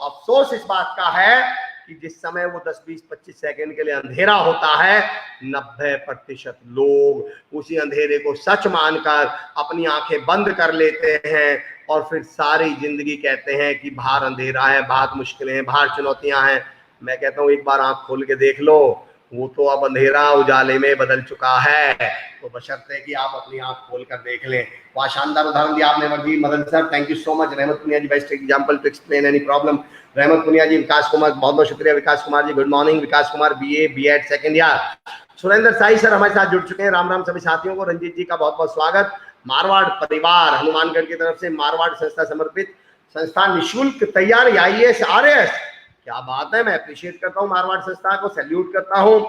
अफसोस इस बात का है कि जिस समय वो 10, 20, 25 सेकंड के लिए अंधेरा होता है, 90% लोग उसी अंधेरे को सच मानकर अपनी आंखें बंद कर लेते हैं और फिर सारी जिंदगी कहते हैं कि बाहर अंधेरा है, बाहर मुश्किलें हैं, बाहर चुनौतियां हैं। मैं कहता हूं एक बार आंख खोल के देख लो, वो तो अब अंधेरा उजाले में बदल चुका है, तो बशर्ते कि आप अपनी आंख खोल कर देख लें। वह शानदार उदाहरण दिया आपने Madan sir, thank you so much. Rahmat Puniya ji, best example to explain any problem. Rahmat Puniya ji, Vikas Kumar, बहुत बहुत शुक्रिया Vikas Kumar ji, good morning Vikas Kumar, BA B.Ed second year. Surendra Sai sir हमारे साथ जुड़ चुके हैं, राम राम सभी साथियों को। रंजीत जी का बहुत बहुत स्वागत। मारवाड़ परिवार हनुमानगढ़ की तरफ से मारवाड़ संस्था समर्पित संस्था निःशुल्क तैयारी IAS RAS, क्या बात है, मैं अप्रिशिएट करता हूँ मारवाड़ संस्था को, सैल्यूट करता हूँ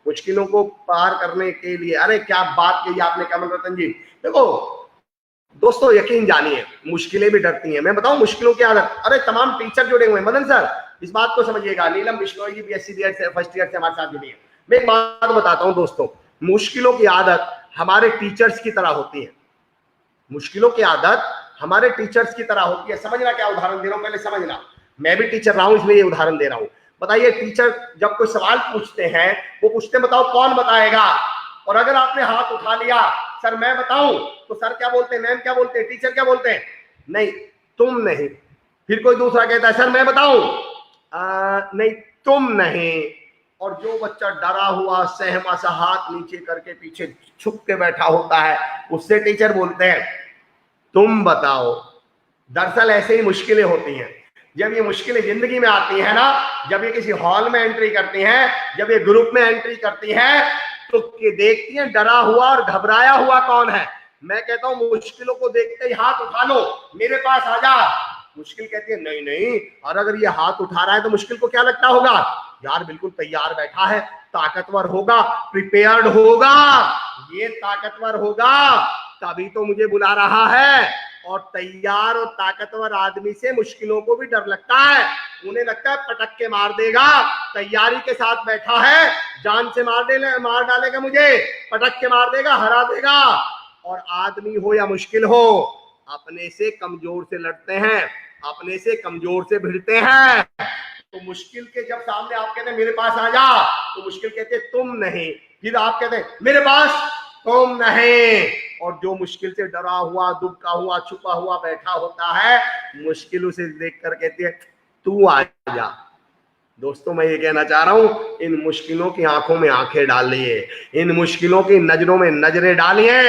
मुश्किलों को पार करने के लिए। अरे क्या बात कही आपने कमल रतन जी। देखो दोस्तों यकीन जानिए, मुश्किलें भी डरती हैं। मैं बताऊं मुश्किलों की आदत, अरे तमाम टीचर जुड़े हुए हैं, मदन सर इस बात को समझिएगा, नीलम बिश्नोई जी BSc B.Ed से फर्स्ट ईयर से हमारे साथ जुड़ी है। मैं एक बात बताता हूं दोस्तों, मुश्किलों की आदत हमारे टीचर्स की तरह होती है, मुश्किलों की आदत हमारे टीचर्स की तरह होती है। समझना क्या उदाहरण दे रहा हूं, पहले समझना, मैं भी टीचर रहा हूं इसलिए ये उदाहरण दे रहा हूं। बताइए, टीचर जब कोई सवाल पूछते हैं, वो पूछते हैं बताओ कौन बताएगा, और अगर आपने हाथ उठा लिया सर मैं बताऊं, तो सर क्या बोलते हैं, मैम क्या बोलते हैं, टीचर क्या बोलते हैं, नहीं तुम नहीं। फिर कोई दूसरा कहता है सर मैं बताऊं, नहीं तुम नहीं। और जो बच्चा डरा हुआ सहमा सा हाथ नीचे करके पीछे छुप के बैठा होता है, उससे टीचर बोलते हैं तुम बताओ। दरअसल ऐसे ही मुश्किलें होती हैं। जब ये मुश्किलें जिंदगी में आती है ना, जब ये किसी हॉल में एंट्री करती हैं, जब ये ग्रुप में एंट्री करती हैं, तो ये देखती हैं डरा हुआ और घबराया हुआ कौन है। मैं कहता हूं मुश्किलों को देखते ही हाथ उठा लो, मेरे पास आ जा। मुश्किल कहती है नहीं नहीं, और अगर ये हाथ उठा रहा है तो मुश्किल को क्या लगता होगा, यार बिल्कुल तैयार बैठा है, ताकतवर होगा, प्रिपेयर्ड होगा, ये ताकतवर होगा, तभी तो मुझे बुला रहा है। और तैयार और ताकतवर आदमी से मुश्किलों को भी डर लगता है। उन्हें लगता है पटक के मार देगा, तैयारी के साथ बैठा है, जान से मार डालेगा मुझे, पटक के मार देगा, हरा देगा। और आदमी हो या मुश्किल हो, अपने से कमजोर से लड़ते हैं, अपने से कमजोर से भिड़ते हैं। तो मुश्किल के जब सामने आप कहते हैं मेरे पास आ जा, तो मुश्किल कहते तुम नहीं, फिर आप कहते हैं मेरे पास, तुम नहीं। और जो मुश्किल से डरा हुआ, दुबका हुआ, छुपा हुआ बैठा होता है, मुश्किल उसे देखकर कहती है तू आ जा। दोस्तों मैं ये कहना चाह रहा हूं, इन मुश्किलों की आंखों में आंखें डालिए, इन मुश्किलों की नजरों में नजरें डालिए।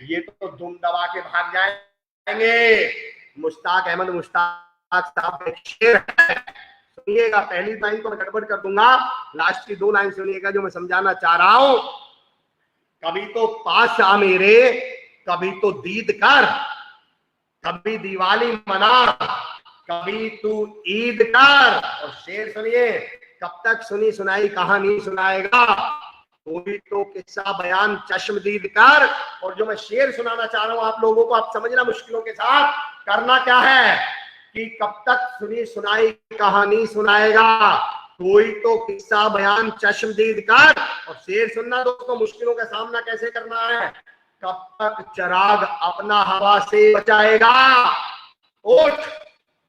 ये तो दुम दबा के भाग जाएंगे। मुश्ताक अहमद मुश्ताक साहब एक शेर है, सुनिएगा। पहली लाइन को मैं गड़बड़ कर दूंगा, लास्ट की 2 लाइन सुनिएगा जो मैं समझाना चाह रहा हूं। कभी तो पास आ मेरे, कभी तो दीद कर, कभी दिवाली मना, कभी तू ईद कर। और शेर सुनिए, कब तक सुनी सुनाई कहानी सुनाएगा, कोई तो किस्सा बयान चश्मदीद कर। और जो मैं शेर सुनाना चाह रहा हूं आप लोगों को, आप समझना मुश्किलों के साथ करना क्या है, कि कब तक सुनी सुनाई कहानी सुनाएगा, कोई तो किस्सा बयान चश्मदीद कर। और शेर सुनना दोस्तों, मुश्किलों का सामना कैसे करना है, कब तक चिराग अपना हवा से बचाएगा, उठ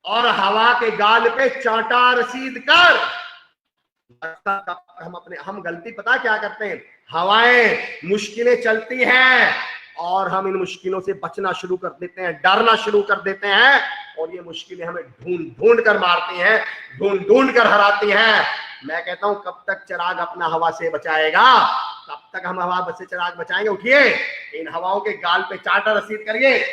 और हवा के गाल पे चांटा रसीद कर। हम गलती पता क्या करते हैं, हवाएं मुश्किलें चलती हैं और हम इन मुश्किलों से बचना शुरू कर देते हैं, डरना शुरू कर देते हैं, और ये मुश्किलें हमें ढूंढ ढूंढ कर मारती हैं, ढूंढ ढूंढ कर हराती हैं। मैं कहता हूं कब तक चिराग अपना हवा से बचाएगा, कब तक हम हवा से चिराग बचाएंगे। उठिए, इन हवाओं के गाल पे चांटा रसीद करिए।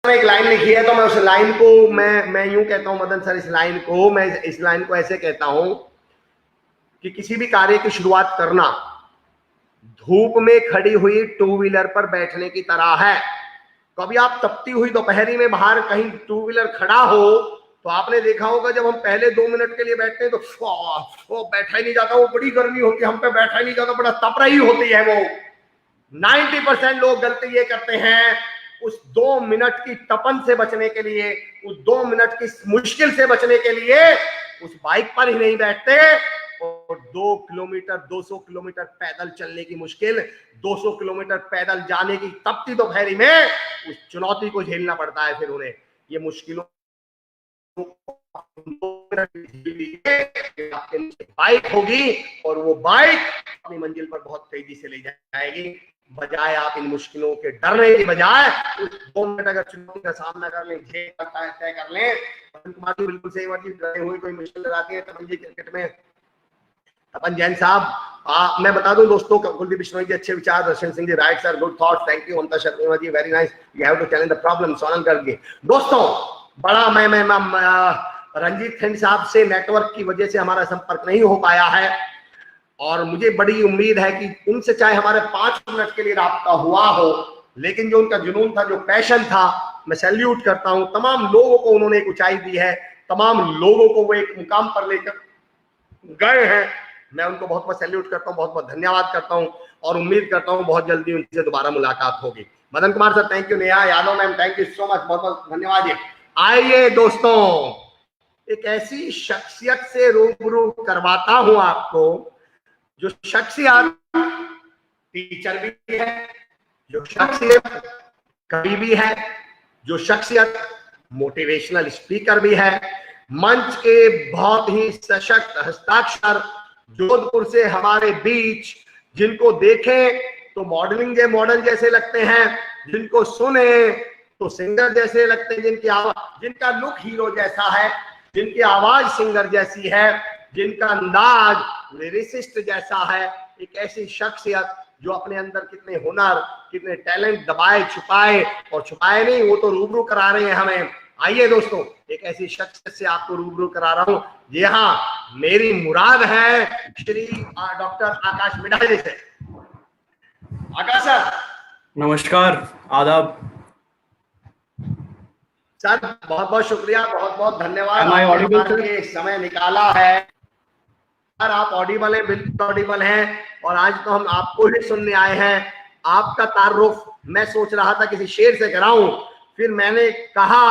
एक लाइन लिखी है, तो मैं उस लाइन को मैं यूं कहता हूं मदन सर, इस लाइन को ऐसे कहता हूं कि किसी भी कार्य की शुरुआत करना धूप में खड़ी हुई 2 व्हीलर पर बैठने की तरह है। कभी आप तपती हुई दोपहरी में बाहर कहीं 2 व्हीलर खड़ा हो, तो आपने देखा होगा जब हम पहले 2 मिनट के लिए बैठते हैं तो बैठा ही नहीं जाता, वो बड़ी गर्मी होती है, हम पे बैठा ही नहीं जाता, बड़ा तप रही होती है वो। 90% लोग गलती ये करते हैं, उस 2 मिनट की तपन से बचने के लिए, उस 2 मिनट की मुश्किल से बचने के लिए उस बाइक पर ही नहीं बैठते, और 2 किलोमीटर 200 किलोमीटर पैदल चलने की मुश्किल, 200 किलोमीटर पैदल जाने की तपती दोपहरी में उस चुनौती को झेलना पड़ता है। फिर उन्हें ये मुश्किलों बाइक होगी और वो बाइक अपनी मंजिल पर बहुत तेजी से ले जाएगी। बजाय आप इन मुश्किलों के डरने की बजाय उस 2 मिनट अगर चुनौती का सामना कर लें, तय कर लें। कुमार जी बिल्कुल सही बात, डरे हुए कोई मुश्किल लगाती है। तपन जी क्रिकेट में, तपन जैन साहब, मैं बता दूं दोस्तों, कुलदीप बिश्नोई जी अच्छे विचार, Darshan Singh ji right sir, good thought, thank you. Amta Sharma ji very nice, you have to challenge the problem. Sonal Garg ji, दोस्तों बड़ा मैं रंजीत खंड साहब से नेटवर्क की वजह से हमारा संपर्क नहीं हो पाया है, और मुझे बड़ी उम्मीद है कि उनसे चाहे हमारे 5 मिनट के लिए राब्ता हुआ हो, लेकिन जो उनका जुनून था, जो पैशन था, मैं सैल्यूट करता हूं। तमाम लोगों को उन्होंने एक ऊंचाई दी है, तमाम लोगों को वो एक मुकाम पर लेकर गए हैं। मैं उनको बहुत बहुत सैल्यूट करता हूं, बहुत बहुत धन्यवाद करता हूं, और उम्मीद करता हूं बहुत जल्दी उनसे दोबारा मुलाकात होगी। Madan Kumar sir thank you, Neha Yadav ma'am thank you so much, बहुत बहुत धन्यवाद। आइए दोस्तों, एक ऐसी शख्सियत से रूबरू करवाता हूं आपको, जो शख्सियत टीचर भी है, जो शख्सियत कवि भी है, जो शख्सियत मोटिवेशनल स्पीकर भी है, मंच के बहुत ही सशक्त हस्ताक्षर, जोधपुर से हमारे बीच, जिनको देखें तो मॉडलिंग के मॉडल जैसे लगते हैं, जिनको सुने तो सिंगर जैसे लगते हैं, जिनकी आवाज, जिनका लुक हीरो जैसा है, जिनकी आवाज सिंगर जैसी है, जिनका अंदाज लिरिसिस्ट जैसा है। एक ऐसी शख्सियत जो अपने अंदर कितने हुनर, कितने टैलेंट दबाए छुपाए, और छुपाए नहीं, वो तो रूबरू करा रहे हैं हमें। आइए दोस्तों, एक ऐसी शख्सियत से आपको रूबरू करा रहा हूं। जी हाँ, मेरी मुराद है श्री डॉक्टर आकाश मिढ़ा जी से। आकाश सर नमस्कार, आदाब सर, बहुत बहुत शुक्रिया, बहुत बहुत धन्यवाद, Am I audible, आपने ये समय निकाला है। सर आप ऑडिबल हैं, बिल्कुल ऑडिबल हैं, और आज तो हम आपको ही सुनने आए हैं। आपका तारुफ मैं सोच रहा था किसी शेर से कराऊं, फिर मैंने कहा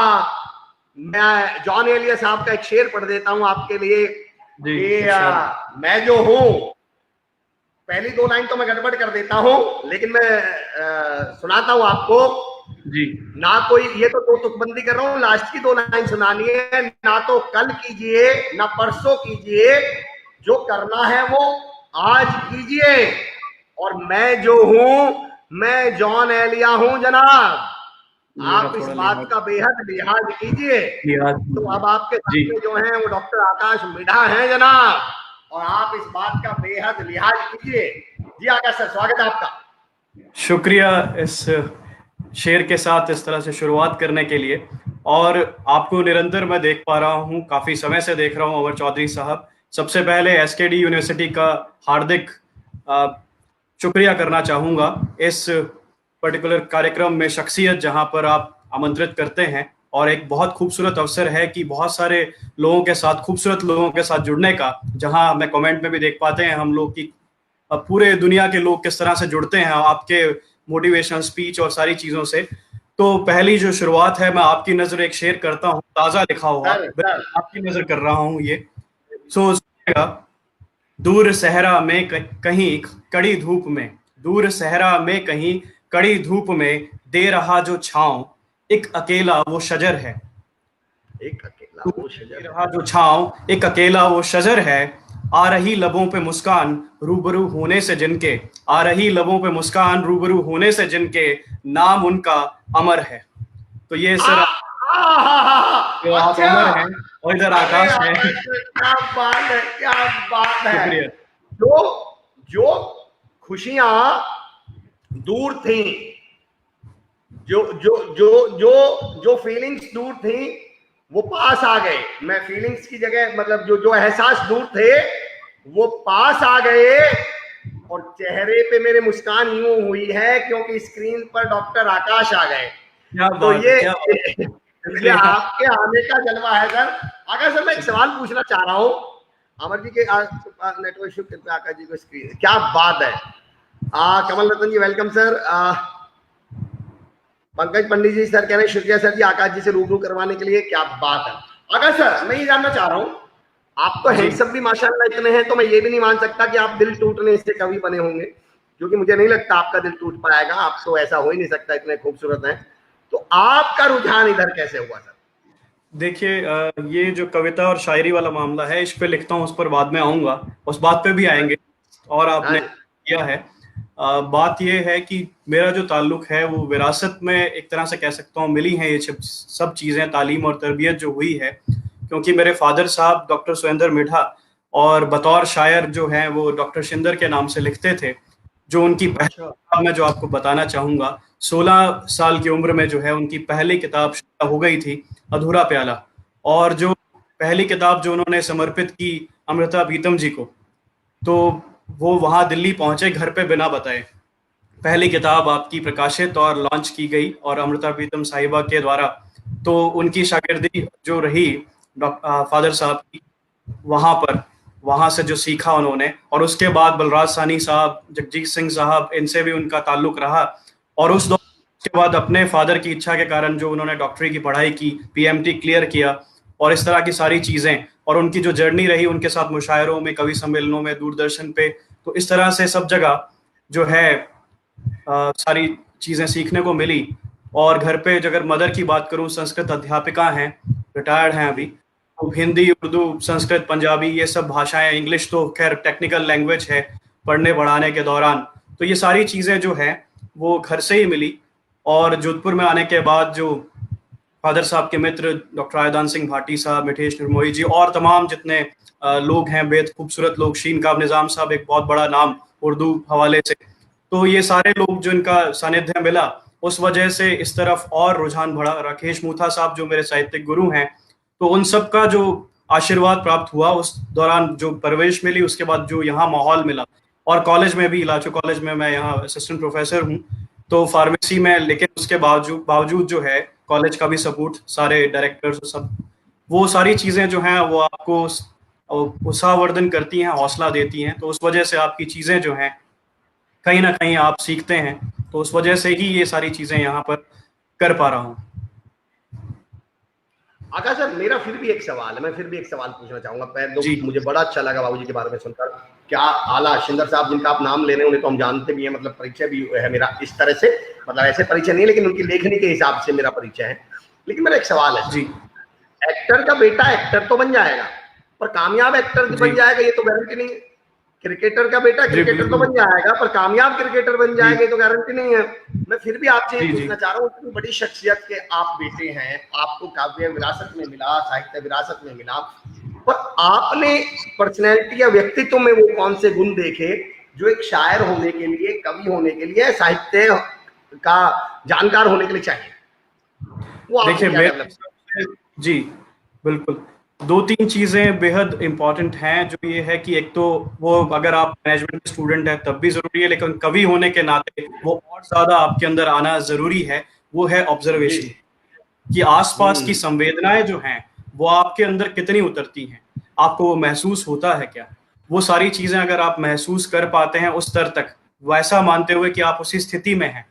मैं जॉन एलिया साहब का एक शेर पढ़ देता हूं आपके लिए कि मैं जो हूं, पहली 2 लाइन तो मैं गड़बड़ कर देता हूं, लेकिन मैं सुनाता हूं आपको जी। ना कोई, ये तो 2 तुकबंदी कर रहा हूँ, लास्ट की 2 लाइन सुनानी है। ना तो कल कीजिए ना परसों कीजिए, जो करना है वो आज कीजिए, और मैं जो हूं मैं जॉन एलिया हूं जनाब, आप इस बात का बेहद लिहाज कीजिए। तो अब आपके सामने जो हैं वो डॉक्टर आकाश मिढ़ा हैं जनाब, और आप इस बात का बेहद लिहाज कीजिए। जी आकाश सर, स्वागत है आपका। शुक्रिया इस शेर के साथ इस तरह से शुरुआत करने के लिए। और आपको निरंतर मैं देख पा रहा हूँ, काफी समय से देख रहा हूँ अमर चौधरी साहब। सबसे पहले एसकेडी यूनिवर्सिटी का हार्दिक शुक्रिया करना चाहूंगा इस पर्टिकुलर कार्यक्रम में, शख्सियत जहां पर आप आमंत्रित करते हैं, और एक बहुत खूबसूरत अवसर है कि बहुत सारे लोगों के साथ, खूबसूरत लोगों के साथ जुड़ने का, जहां मैं कमेंट में भी देख पाते हैं हम लोग की पूरे दुनिया के लोग किस तरह से जुड़ते हैं आपके मोटिवेशनल स्पीच और सारी चीजों से। तो पहली जो शुरुआत है, मैं आपकी नजर एक शेर करता हूँ, ताजा लिखा हुआ, आपकी नजर कर रहा हूँ ये। सो दूर सहरा में कहीं कड़ी धूप में, दूर सहरा में कहीं कड़ी धूप में, दे रहा जो छांव, एक अकेला वो शजर है। एक अकेला वो शजर, दे रहा जो छांव, एक अकेला वो शजर है। आ रही लबों पे मुस्कान रूबरू होने से जिनके, आ रही लबों पे मुस्कान रूबरू होने से जिनके, नाम उनका अमर है। तो ये सर जो आप अमर हैं, और इधर आकाश है। क्या बात है, क्या बात है। शुक्रिया। जो खुशियां दूर थी, जो जो जो जो जो फीलिंग्स दूर थी, वो पास आ गए। मैं फीलिंग्स की जगह, मतलब जो जो एहसास दूर थे वो पास आ गए, और चेहरे पे मेरे मुस्कान यूं हुई है क्योंकि स्क्रीन पर डॉक्टर आकाश आ गए। तो ये आपके आने का जलवा है सर। आकाश सर, मैं एक सवाल पूछना चाह रहा हूँ। अमर जी के नेटवर्क इशू पे आकाश जी को स्क्रीन, क्या बात है। कमल रतन जी वेलकम सर। पंकज पंडित जी सर कह रहे हैं शुक्रिया सर जी आकाश जी से रूबरू करवाने के लिए, क्या बात है। आकाश सर, मैं ये जानना चाह रहा हूँ, आप तो हैंडसम भी माशाल्लाह इतने हैं, तो मैं ये भी नहीं मान सकता कि आप दिल टूटने से कवि बने होंगे, क्योंकि मुझे नहीं लगता आपका दिल टूट पाएगा। आप तो ऐसा हो ही नहीं सकता, इतने खूबसूरत हैं। तो आपका रुझान इधर कैसे हुआ सर? देखिए, ये जो कविता और शायरी वाला मामला है, इस पे लिखता हूँ, उस पर बाद में आऊंगा, उस बात पे भी आएंगे। और आपने किया है, बात ये है कि मेरा जो ताल्लुक है वो विरासत में एक तरह से कह सकता हूँ मिली है ये सब चीज़ें, तालीम और तरबियत जो हुई है। क्योंकि मेरे फादर साहब डॉक्टर सुरेंद्र मिढ़ा, और बतौर शायर जो हैं वो डॉक्टर शिंदर के नाम से लिखते थे। जो उनकी पहली किताब मैं जो आपको बताना चाहूँगा, 16 साल की उम्र में जो है उनकी पहली किताब हो गई थी, अधूरा प्याला। और जो पहली किताब जो उन्होंने समर्पित की अमृता प्रीतम जी को, तो वो वहाँ दिल्ली पहुँचे घर पे बिना बताए। पहली किताब आपकी प्रकाशित और लॉन्च की गई, और अमृता प्रीतम साहिबा के द्वारा। तो उनकी शागिर्दी जो रही फादर साहब की, वहाँ से जो सीखा उन्होंने, और उसके बाद बलराज सानी साहब, जगजीत सिंह साहब, इनसे भी उनका ताल्लुक रहा। और उस दौर के बाद अपने फादर की इच्छा के कारण जो उन्होंने डॉक्टरी की पढ़ाई की, पीएमटी क्लियर किया, और इस तरह की सारी चीजें, और उनकी जो जर्नी रही उनके साथ मुशायरों में, कवि सम्मेलनों में, दूरदर्शन पे, तो इस तरह से सब जगह जो है सारी चीजें सीखने को मिली। और घर पे अगर मदर की बात करूं, संस्कृत अध्यापिका हैं, रिटायर्ड हैं अभी, तो हिंदी, उर्दू, संस्कृत, पंजाबी, ये सब भाषाएं, इंग्लिश तो खैर टेक्निकल लैंग्वेज है पढ़ने पढ़ाने के दौरान, तो ये सारी चीजें जो हैं वो घर से ही मिली। और जोधपुर में आने के बाद जो फादर साहब के मित्र डॉक्टर आयदान सिंह भाटी साहब, मिठेश निर्मोही जी और तमाम जितने लोग हैं, बेहद खूबसूरत लोग, शीन काब निज़ाम साहब एक बहुत बड़ा नाम उर्दू हवाले से, तो ये सारे लोग जो इनका सानिध्य मिला, उस वजह से इस तरफ और रुझान बढ़ा। राकेश मूथा साहब जो मेरे साहित्यिक गुरु हैं, तो उन सब का जो आशीर्वाद प्राप्त हुआ उस दौरान, जो परवरिश मिली, उसके बाद जो यहाँ माहौल मिला, और कॉलेज में भी, इलाचू कॉलेज में मैं यहाँ असिस्टेंट प्रोफेसर हूँ तो फार्मेसी में, लेकिन उसके बावजूद जो है कॉलेज का भी सपोर्ट, सारे डायरेक्टर्स सब, वो सारी चीजें जो हैं वो आपको उत्साहवर्धन करती हैं, हौसला देती हैं। तो उस वजह से आपकी चीजें जो हैं कहीं ना कहीं आप सीखते हैं, तो उस वजह से ही ये सारी चीजें यहाँ पर कर पा रहा हूँ। आकाश सर, मेरा फिर भी एक सवाल है, मैं फिर भी एक सवाल पूछना चाहूंगा। पहले मुझे बड़ा अच्छा लगा बाबूजी के बारे में सुनकर। क्या आला शिंदर साहब जिनका आप नाम ले रहे हैं, उन्हें तो हम जानते भी हैं, मतलब परिचय भी है मेरा इस तरह से, मतलब ऐसे परिचय नहीं, लेकिन उनकी लेखनी के हिसाब से मेरा परिचय है। लेकिन मेरा एक सवाल है जी, एक्टर का बेटा एक्टर तो बन जाएगा, पर कामयाब एक्टर बन जाएगा ये तो गारंटी नहीं है। क्रिकेटर का बेटा क्रिकेटर तो बन जाएगा, पर कामयाब क्रिकेटर बन जाएगा ये तो गारंटी नहीं है। मैं फिर भी आपसे ये पूछना चाह रहा हूँ, इतनी बड़ी शख्सियत के आप बेटे हैं, आपको काव्य विरासत में मिला, साहित्य विरासत में मिला, पर आपने पर्सनैलिटी या व्यक्तित्व में वो कौन से गुण देखे जो एक शायर होने के लिए, कवि होने के लिए, साहित्य का जानकार होने के लिए चाहिए? वो देखिए जी बिल्कुल, दो तीन चीजें बेहद इंपॉर्टेंट हैं, जो ये है कि एक तो वो, अगर आप मैनेजमेंट स्टूडेंट हैं तब भी जरूरी है, लेकिन कवि होने के नाते वो और ज्यादा आपके अंदर आना जरूरी है, वो है ऑब्जर्वेशन, कि आसपास की संवेदनाएं जो हैं वो आपके अंदर कितनी उतरती हैं, आपको वो महसूस होता है क्या, वो सारी चीजें अगर आप महसूस कर पाते हैं उस स्तर तक, वैसा मानते हुए कि आप उसी स्थिति में हैं,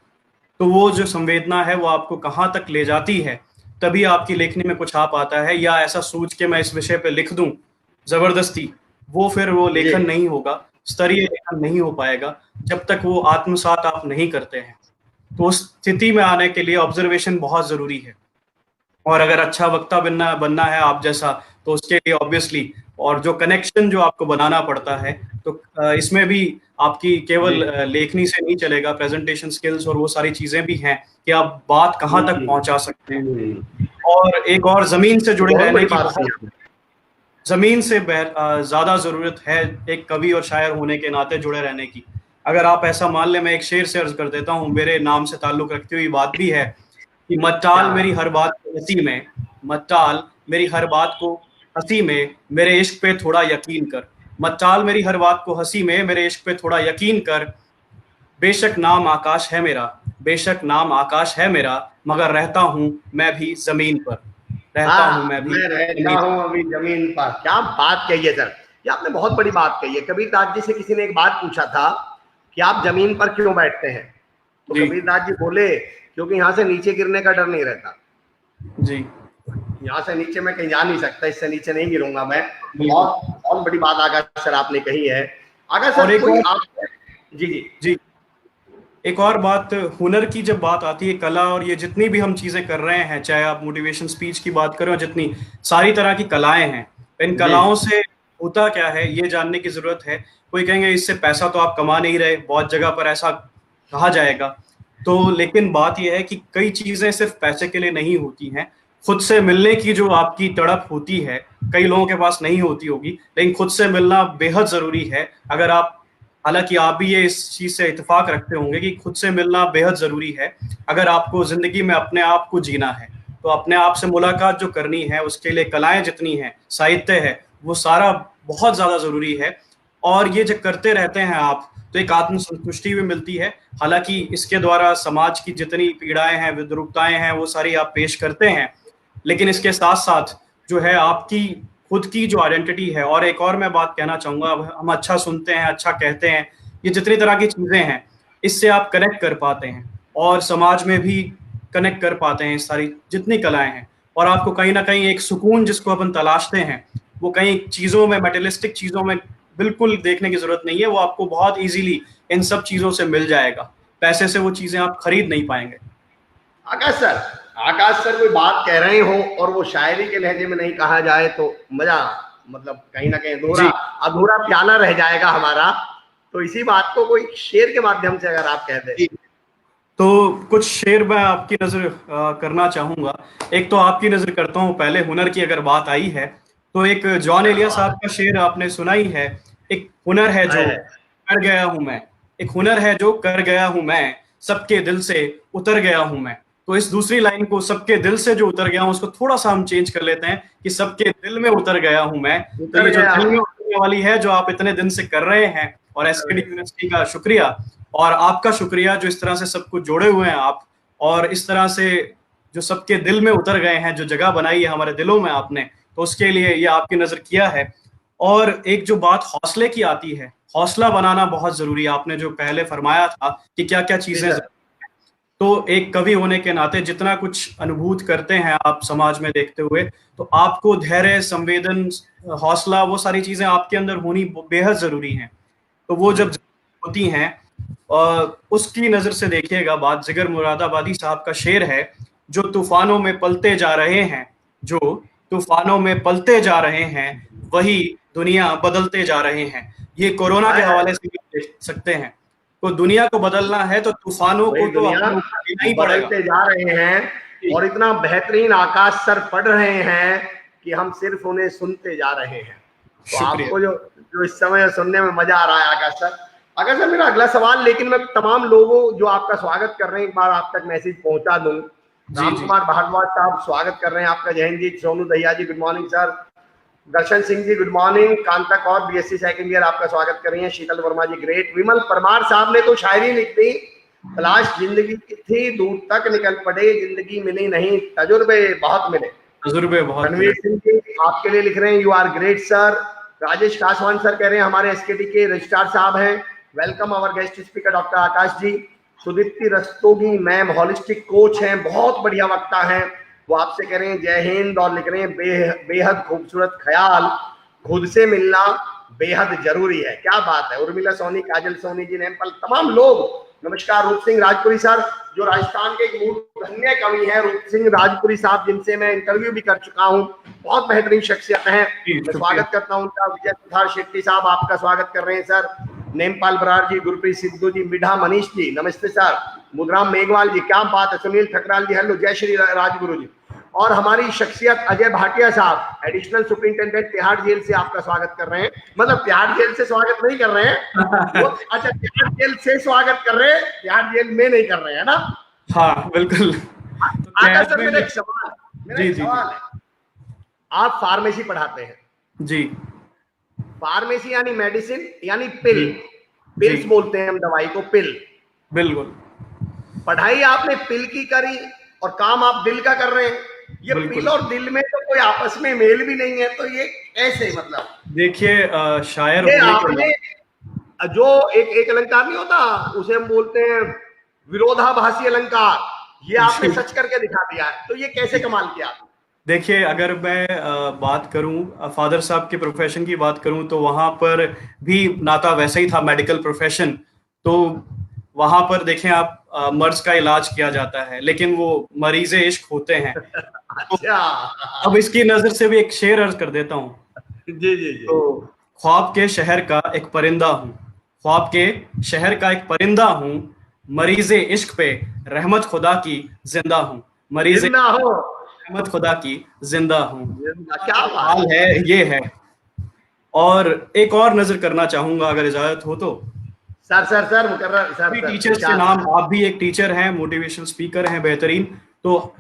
तो वो जो संवेदना है वो आपको कहाँ तक ले जाती है, तभी आपकी लेखनी में कुछ आ पाता है। या ऐसा सोच के मैं इस विषय पे लिख दूं जबरदस्ती, वो फिर वो लेखन नहीं होगा, स्तरीय लेखन नहीं हो पाएगा जब तक वो आत्मसात आप नहीं करते हैं। तो उस स्थिति में आने के लिए ऑब्जर्वेशन बहुत जरूरी है, और अगर अच्छा वक्ता बनना है आप जैसा, तो उसके लिए ऑब्वियसली, और जो कनेक्शन जो आपको बनाना पड़ता है, तो इसमें भी आपकी केवल लेखनी से नहीं चलेगा, प्रेजेंटेशन स्किल्स और वो सारी चीजें भी हैं कि आप बात कहाँ तक पहुंचा सकते हैं। और एक और जमीन से जुड़े रहने की, जमीन से ज्यादा जरूरत है एक कवि और शायर होने के नाते जुड़े रहने की। अगर आप ऐसा मान ले, मैं एक शेर से अर्ज कर देता हूँ, मेरे नाम से ताल्लुक रखती हुई बात भी है कि मत्ताल मेरी हर बात को हंसी में, मत्ताल मेरी हर बात को हंसी में, मेरे इश्क पे थोड़ा यकीन कर, मत्ताल मेरी हर बात को हंसी में, मेरे इश्क पे थोड़ा यकीन कर, बेशक नाम आकाश है मेरा, बेशक नाम आकाश है मेरा, मगर रहता हूँ मैं भी जमीन पर, रहता हूँ मैं भी, रहता हूँ अभी जमीन पर। क्या बात कही है सर, ये आपने बहुत बड़ी बात कही है। कबीरदास जी से किसी ने एक बात पूछा था कि आप जमीन पर क्यों बैठते हैं, तो कबीरदास जी बोले क्योंकि यहाँ से नीचे गिरने का डर नहीं रहता जी, यहाँ से नीचे मैं कहीं जा नहीं सकता, इससे नीचे नहीं गिरूंगा मैं। बहुत बड़ी बात आकाश सर आपने कही है। आकाश सर जी एक और बात, हुनर की जब बात आती है, कला, और ये जितनी भी हम चीजें कर रहे हैं, चाहे आप मोटिवेशन स्पीच की बात करें, जितनी सारी तरह की कलाएं हैं, इन कलाओं से होता क्या है ये जानने की जरूरत है। कोई कहेंगे इससे पैसा तो आप कमा नहीं रहे, बहुत जगह पर ऐसा कहा जाएगा, तो लेकिन बात यह है कि कई चीजें सिर्फ पैसे के लिए नहीं होती हैं, खुद से मिलने की जो आपकी तड़प होती है, कई लोगों के पास नहीं होती होगी, लेकिन खुद से मिलना बेहद जरूरी है। अगर आप, हालांकि आप भी ये इस चीज से इत्तेफाक रखते होंगे कि खुद से मिलना बेहद जरूरी है। अगर आपको जिंदगी में अपने आप को जीना है, तो अपने आप से मुलाकात जो करनी है, उसके लिए कलाएं जितनी हैं, साहित्य है, वो सारा बहुत ज्यादा जरूरी है। और ये जब करते रहते हैं आप, तो एक आत्मसंतुष्टि भी मिलती है। हालांकि इसके द्वारा समाज की जितनी पीड़ाएं हैं, विद्रूपताएं हैं, वो सारी आप पेश करते हैं, लेकिन इसके साथ साथ जो है आपकी खुद की जो आइडेंटिटी है। और एक और मैं बात कहना चाहूंगा, हम अच्छा सुनते हैं, अच्छा कहते हैं, ये जितनी तरह की चीजें हैं, इससे आप कनेक्ट कर पाते हैं और समाज में भी कनेक्ट कर पाते हैं। सारी जितनी कलाएं हैं, और आपको कहीं ना कहीं एक सुकून जिसको अपन तलाशते हैं वो कहीं चीजों में, मेटेरियलिस्टिक चीजों में बिल्कुल देखने की जरूरत नहीं है। वो आपको बहुत इजीली इन सब चीजों से मिल जाएगा। पैसे से वो चीजें आप खरीद नहीं पाएंगे। आकाश सर कोई बात कह रहे हो और वो शायरी के लहजे में नहीं कहा जाए तो मजा, मतलब कहीं ना कहीं अधूरा प्याला रह जाएगा हमारा। तो इसी बात को कोई शेर के माध्यम से अगर आप कह दें तो कुछ शेर मैं आपकी नजर करना चाहूंगा। एक तो आपकी नजर करता हूं, पहले हुनर की अगर बात आई है तो एक जॉन एलिया साहब का शेर आपने सुना ही है, एक हुनर है जो कर गया हूं मैं, एक हुनर है जो कर गया हूं मैं, सबके दिल से उतर गया हूं मैं। तो इस दूसरी लाइन को, सबके दिल से जो उतर गया हूं, उसको थोड़ा सा हम चेंज कर लेते हैं कि सबके दिल में उतर गया हूं मैं। तो ये जो दिल में उतरने वाली है जो आप इतने दिन से कर रहे हैं, और एसकेडी यूनिवर्सिटी का शुक्रिया और आपका शुक्रिया जो इस तरह से सब कुछ जोड़े हुए हैं आप, और इस तरह से जो सबके दिल में उतर गए हैं, जो जगह बनाई है हमारे दिलों में आपने, तो उसके लिए ये आपकी नजर किया है। और एक जो बात हौसले की आती है, हौसला बनाना बहुत जरूरी है। आपने जो पहले फरमाया था कि क्या क्या चीजें, तो एक कवि होने के नाते जितना कुछ अनुभूत करते हैं आप समाज में देखते हुए, तो आपको धैर्य, संवेदन, हौसला, वो सारी चीजें आपके अंदर होनी बेहद जरूरी हैं। तो वो जब होती हैं, उसकी नजर से देखिएगा बात, जिगर मुरादाबादी साहब का शेर है, जो तूफानों में पलते जा रहे हैं, जो तूफानों में पलते जा रहे हैं, वही दुनिया बदलते जा रहे हैं। ये कोरोना के हवाले से भी देख सकते हैं। तो दुनिया को बदलना है तो तूफानों को तो नहीं बदलते जा रहे हैं, और इतना बेहतरीन आकाश सर पढ़ रहे हैं कि हम सिर्फ उन्हें सुनते जा रहे हैं। तो आपको जो इस समय सुनने में मजा आ रहा है आकाश सर। आकाश सर मेरा अगला सवाल, लेकिन मैं तमाम लोगों जो आपका स्वागत कर रहे हैं एक बार आप तक मैसेज पहुंचा दूं। राम कुमार भारद्वाज साहब स्वागत कर रहे हैं आपका, Jain ji, Sonu Dahiya ji good morning sir, Darshan Singh ji good morning, Kanta Kaur BSc second year आपका स्वागत कर रही हैं, शीतल वर्मा जी ग्रेट, विमल परमार साहब ने तो शायरी लिख दी, तलाश जिंदगी की थी दूर तक निकल पड़े, जिंदगी मिली नहीं तजुर्बे बहुत मिले, तजुर्बे बहुत। रणवीर सिंह जी आपके लिए लिख रहे हैं you are great sir. Rajesh Kaswan sir कह रहे हैं हमारे एसकेडी के रजिस्ट्रार साहब हैं, welcome our guest speaker doctor Aakash ji. Sudipti Rastogi ma'am holistic coach हैं, बहुत बढ़िया वक्ता हैं, वो आपसे कह रहे हैं जय हिंद, और लिख रहे हैं बेहद खूबसूरत ख्याल, खुद से मिलना बेहद जरूरी है। क्या बात है। उर्मिला सोनी, काजल सोनी जी, नेमपल, तमाम लोग नमस्कार। रूप सिंह राजपुरी सर जो राजस्थान के एक मूर्धन्य कवि हैं, रूप सिंह राजपुरी साहब जिनसे मैं इंटरव्यू भी कर चुका हूं, बहुत बेहतरीन शख्सियत हैं, मैं स्वागत करता हूं उनका। विजय सुधार शेट्टी साहब आपका स्वागत कर रहे हैं सर। नेमपाल बरार जी, गुरप्रीत सिद्धू जी, मिठा मनीष जी नमस्ते सर, मुद्राम मेघवाल जी क्या बात है, सुनील ठकराल जी हेलो, जय श्री राजगुरु जी। और हमारी शख्सियत अजय भाटिया साहब एडिशनल सुपरिंटेंडेंट तिहाड़ जेल से आपका स्वागत कर रहे हैं, मतलब तिहाड़ जेल से स्वागत नहीं कर रहे हैं वो, अच्छा तिहाड़ जेल से स्वागत कर रहे हैं, तिहाड़ जेल में नहीं कर रहे हैं ना। हाँ बिल्कुल। आकाश सर मेरा एक सवाल है, आप फार्मेसी पढ़ाते हैं जी, फार्मेसी यानी मेडिसिन यानी पिल्स बोलते हैं हम दवाई को, पिल, बिल्कुल। पढ़ाई आपने पिल की करी और काम आप दिल का कर रहे हैं, ये पिल और दिल में तो कोई आपस में मेल भी नहीं है, तो ये ऐसे मतलब देखिए शायर आपने जो एक अलंकार नहीं होता उसे हम बोलते हैं विरोधाभासी अलंकार, ये आपने सच करके दिखा दिया है, तो ये कैसे कमाल किया। देखिए अगर मैं बात करूं फादर साहब के प्रोफेशन की बात करूं तो वहां पर भी नाता वैसा ही था, मेडिकल प्रोफेशन। तो वहां पर देखें आप मर्ज का इलाज किया जाता है, लेकिन वो मरीज इश्क होते हैं। अच्छा। अब इसकी नजर से भी एक शेर अर्ज कर देता हूँ। जी जी जी। तो ख्वाब के शहर का एक परिंदा हूँ, ख्वाब के शहर का एक परिंदा हूँ, मरीज इश्क पे रहमत खुदा की जिंदा हूँ, मरीज रहमत खुदा की जिंदा हूँ। क्या हाल है ये है। और एक और नजर करना चाहूंगा अगर इजाजत हो तो। सर मुकर्रर सर, टीचर्स के नाम, आप भी एक टीचर हैं, मोटिवेशनल स्पीकर हैं बेहतरीन, तो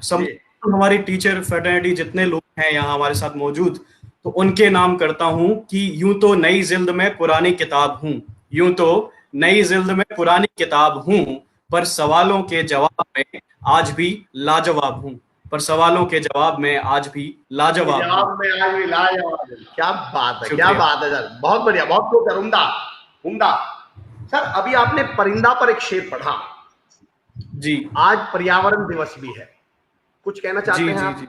हमारी टीचर फ्रेटर्निटी जितने लोग हैं यहाँ हमारे साथ मौजूद, तो उनके नाम करता हूं कि यूं तो नई जिल्द में पुरानी किताब हूं, यूं तो नई जिल्द में पुरानी किताब हूं, पर सवालों के जवाब में आज भी लाजवाब हूं, पर सवालों के जवाब में आज भी लाजवाब हूं। क्या बात है, क्या बात है सर, बहुत बढ़िया, बहुत खूब, उम्दा। सर अभी आपने परिंदा पर एक शेर पढ़ा जी, आज पर्यावरण दिवस भी है, कुछ कहना चाहते हैं आप?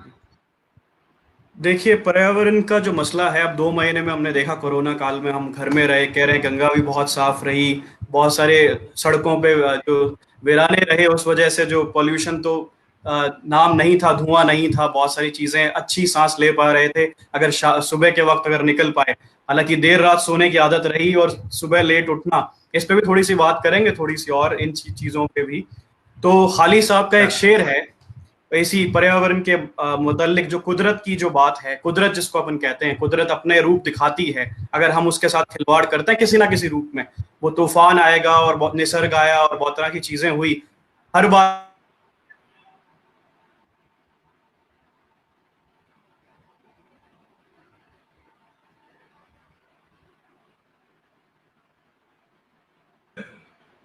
देखिए, पर्यावरण का जो मसला है, अब 2 महीने में हमने देखा, कोरोना काल में हम घर में रहे, कह रहे हैं गंगा भी बहुत साफ रही, बहुत सारे सड़कों पे जो वीराने रहे उस वजह से, जो पॉल्यूशन तो नाम नहीं था, धुआं नहीं था, बहुत सारी चीजें, अच्छी सांस ले पा रहे थे अगर सुबह के वक्त अगर निकल पाए। हालांकि देर रात सोने की आदत रही और सुबह लेट उठना, इस पे भी थोड़ी सी बात करेंगे, थोड़ी सी और इन चीजों पे भी। तो खाली साहब का एक शेर है इसी पर्यावरण के मुतालिक, जो कुदरत की जो बात है, कुदरत जिसको अपन कहते हैं, कुदरत अपने रूप दिखाती है, अगर हम उसके साथ खिलवाड़ करते हैं किसी ना किसी रूप में, वो तूफान आएगा और बहुत निसर्ग आया और बहुत तरह की चीजें हुई, हर बार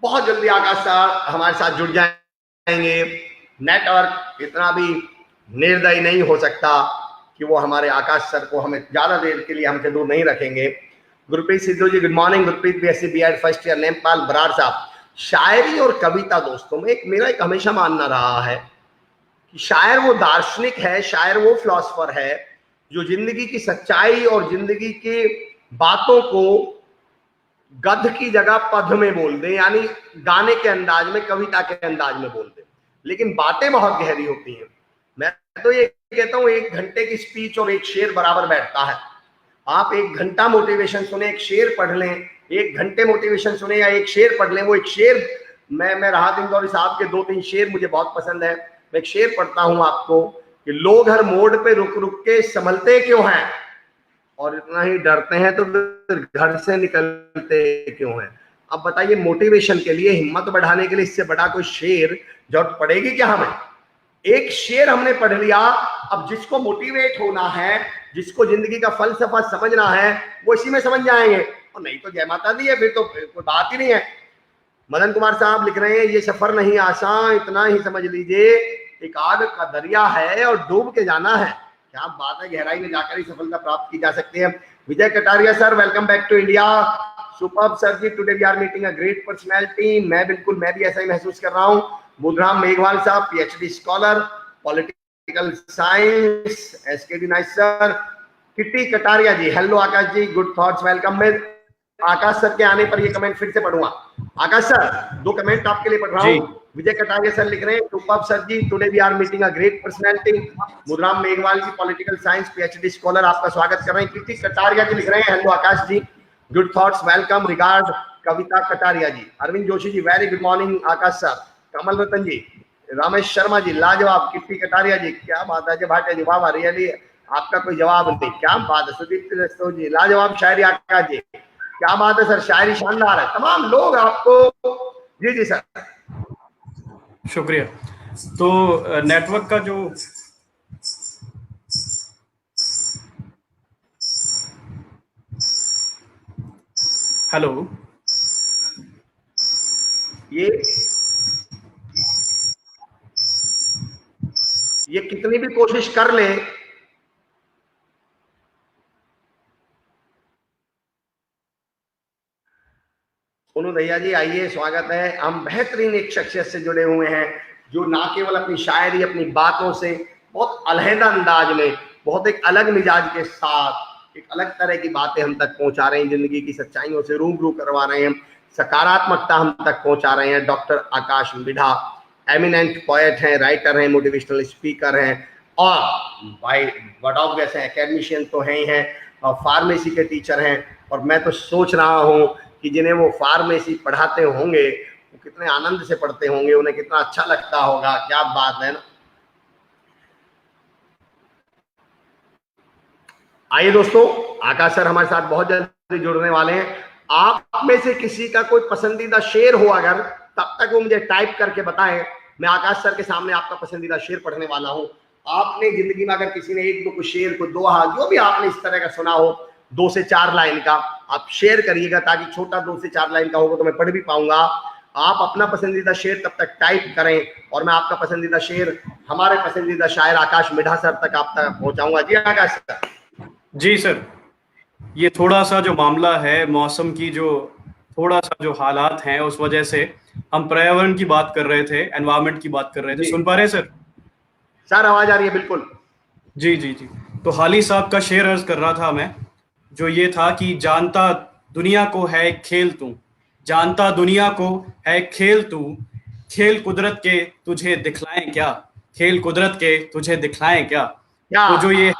बहुत जल्दी आकाश सर हमारे साथ जुड़ जाएंगे। नेटवर्क इतना भी निर्दयी नहीं हो सकता कि वो हमारे आकाश सर को हमें ज्यादा देर के लिए हमसे दूर नहीं रखेंगे। Gurpreet Sidhu ji, good morning. Gurpreet BSc B.Ed first year. Lempal Brar साहब, शायरी और कविता दोस्तों में मेरा एक हमेशा मानना रहा है कि शायर वो दार्शनिक है, शायर वो फिलोसफर है जो जिंदगी की सच्चाई और जिंदगी की बातों को गद्य की जगह पद्य में बोल दे, यानी गाने के अंदाज में, कविता के अंदाज में बोल दे, लेकिन बातें बहुत गहरी होती हैं। मैं तो ये कहता हूं 1 घंटे की स्पीच और एक शेर बराबर बैठता है। आप 1 घंटा मोटिवेशन सुने, एक शेर पढ़ लें, 1 घंटे मोटिवेशन सुने या एक शेर पढ़ लें, वो एक शेर, मैं राहत इंदौरी साहब के 2-3 शेर मुझे बहुत पसंद है। मैं एक शेर पढ़ता हूं आपको कि लोग हर मोड़ पे रुक रुक के संभलते क्यों हैं, और इतना ही डरते हैं तो फिर घर से निकलते क्यों हैं। अब बताइए, मोटिवेशन के लिए, हिम्मत बढ़ाने के लिए इससे बड़ा कोई शेर जरूरत पड़ेगी क्या हमें? एक शेर हमने पढ़ लिया। अब जिसको मोटिवेट होना है, जिसको जिंदगी का फलसफा समझना है, वो इसी में समझ जाएंगे, और नहीं तो जय माता दी है, फिर तो कोई बात ही नहीं है। मदन कुमार साहब लिख रहे हैं, ये सफर नहीं आसान, इतना ही समझ लीजिए, एक आग का दरिया है और डूब के जाना है। क्या बात है, गहराई में जाकर ही सफलता प्राप्त की जा सकती है। Vijay Kataria sir, welcome back to India. Superb sir ji, today we are meeting a great personality. मैं भी ऐसा ही महसूस कर रहा हूँ। बुधराम मेघवाल साहब, PhD scholar, political science, SKD nice sir. Kitty Kataria ji, hello Akash ji, good thoughts, welcome. मैं आकाश सर के आने पर ये कमेंट फिर से पढ़ूंगा। आकाश सर, 2 कमेंट आपके लिए पढ़ रहा हूँ। विजय कटारिया सर लिख रहे हैं, superb sir ji, today we are meeting a great personality. Budhram Meghwal ji, political science, PhD scholar, आपका स्वागत कर रहे हैं। किटी कटारिया जी लिख रहे हैं, hello Akash ji, good thoughts, welcome, regard कविता कटारिया जी। Arvind Joshi ji, very good morning आकाश सर। कमल रतन जी, रमेश शर्मा जी, लाजवाब। किट्टी कटारिया जी, क्या बात है। अजय भाटिया जी, वाह, रियली आपका कोई जवाब नहीं, क्या बात है। सुदीप्त रस्तों जी, लाजवाब शायरी आकाश जी, क्या बात है सर, शायरी शानदार है। तमाम लोग आपको, जी सर, शुक्रिया। तो नेटवर्क का जो हेलो, ये कितनी भी कोशिश कर ले, सोनू दहिया जी आइए, स्वागत है। हम बेहतरीन एक शख्सियत से जुड़े हुए हैं जो ना केवल अपनी शायरी, अपनी बातों से बहुत अलहदा अंदाज में, बहुत एक अलग मिजाज के साथ एक अलग तरह की बातें हम तक पहुंचा रहे हैं, जिंदगी की सच्चाइयों से रूबरू करवा रहे हैं, सकारात्मकता हम तक पहुंचा रहे हैं। डॉक्टर आकाश मिढ़ा एमिनेंट पोएट हैं, राइटर हैं, मोटिवेशनल स्पीकर हैं, और भाई बट ऑब्वियस है एकेडमिशियन तो है ही हैं, और फार्मेसी के टीचर हैं। और मैं तो सोच रहा हूँ कि जिन्हें वो फार्मेसी पढ़ाते होंगे वो कितने आनंद से पढ़ते होंगे, उन्हें कितना अच्छा लगता होगा। क्या बात है ना। आइए दोस्तों, आकाश सर हमारे साथ बहुत जल्दी जुड़ने वाले हैं। आप में से किसी का कोई पसंदीदा शेर हो अगर, तब तक वो मुझे टाइप करके बताएं। मैं आकाश सर के सामने आपका पसंदीदा शेर पढ़ने वाला हूं। आपने जिंदगी में अगर किसी ने 1-2 शेर को 2 हाथ, जो भी आपने इस तरह का सुना हो, 2 से 4 लाइन का आप शेयर करिएगा, ताकि छोटा 2 से 4 लाइन का होगा तो मैं पढ़ भी पाऊंगा। आप अपना पसंदीदा शेर तब तक टाइप करें और मैं आपका पसंदीदा शेर हमारे पसंदीदा शायर आकाश मिढ़ा सर तक आप तक पहुंचाऊंगा। जी आकाश सर। जी सर, ये थोड़ा सा जो मामला है, मौसम की जो थोड़ा सा जो हालात हैं, उस वजह से हम पर्यावरण की बात कर रहे थे, एनवायरनमेंट की बात कर रहे थे। सुन पा रहे हैं सर? सर आवाज आ रही है? बिल्कुल। जी जी जी। तो हाली साहब का शेर अर्ज कर रहा था मैं, जो ये था कि जानता दुनिया को है एक खेल तू, जानता दुनिया को है एक खेल तू, खेल कुदरत के तुझे दिखलाएं क्या, खेल कुदरत के तुझे दिखलाएं क्या। क्या तो जो ये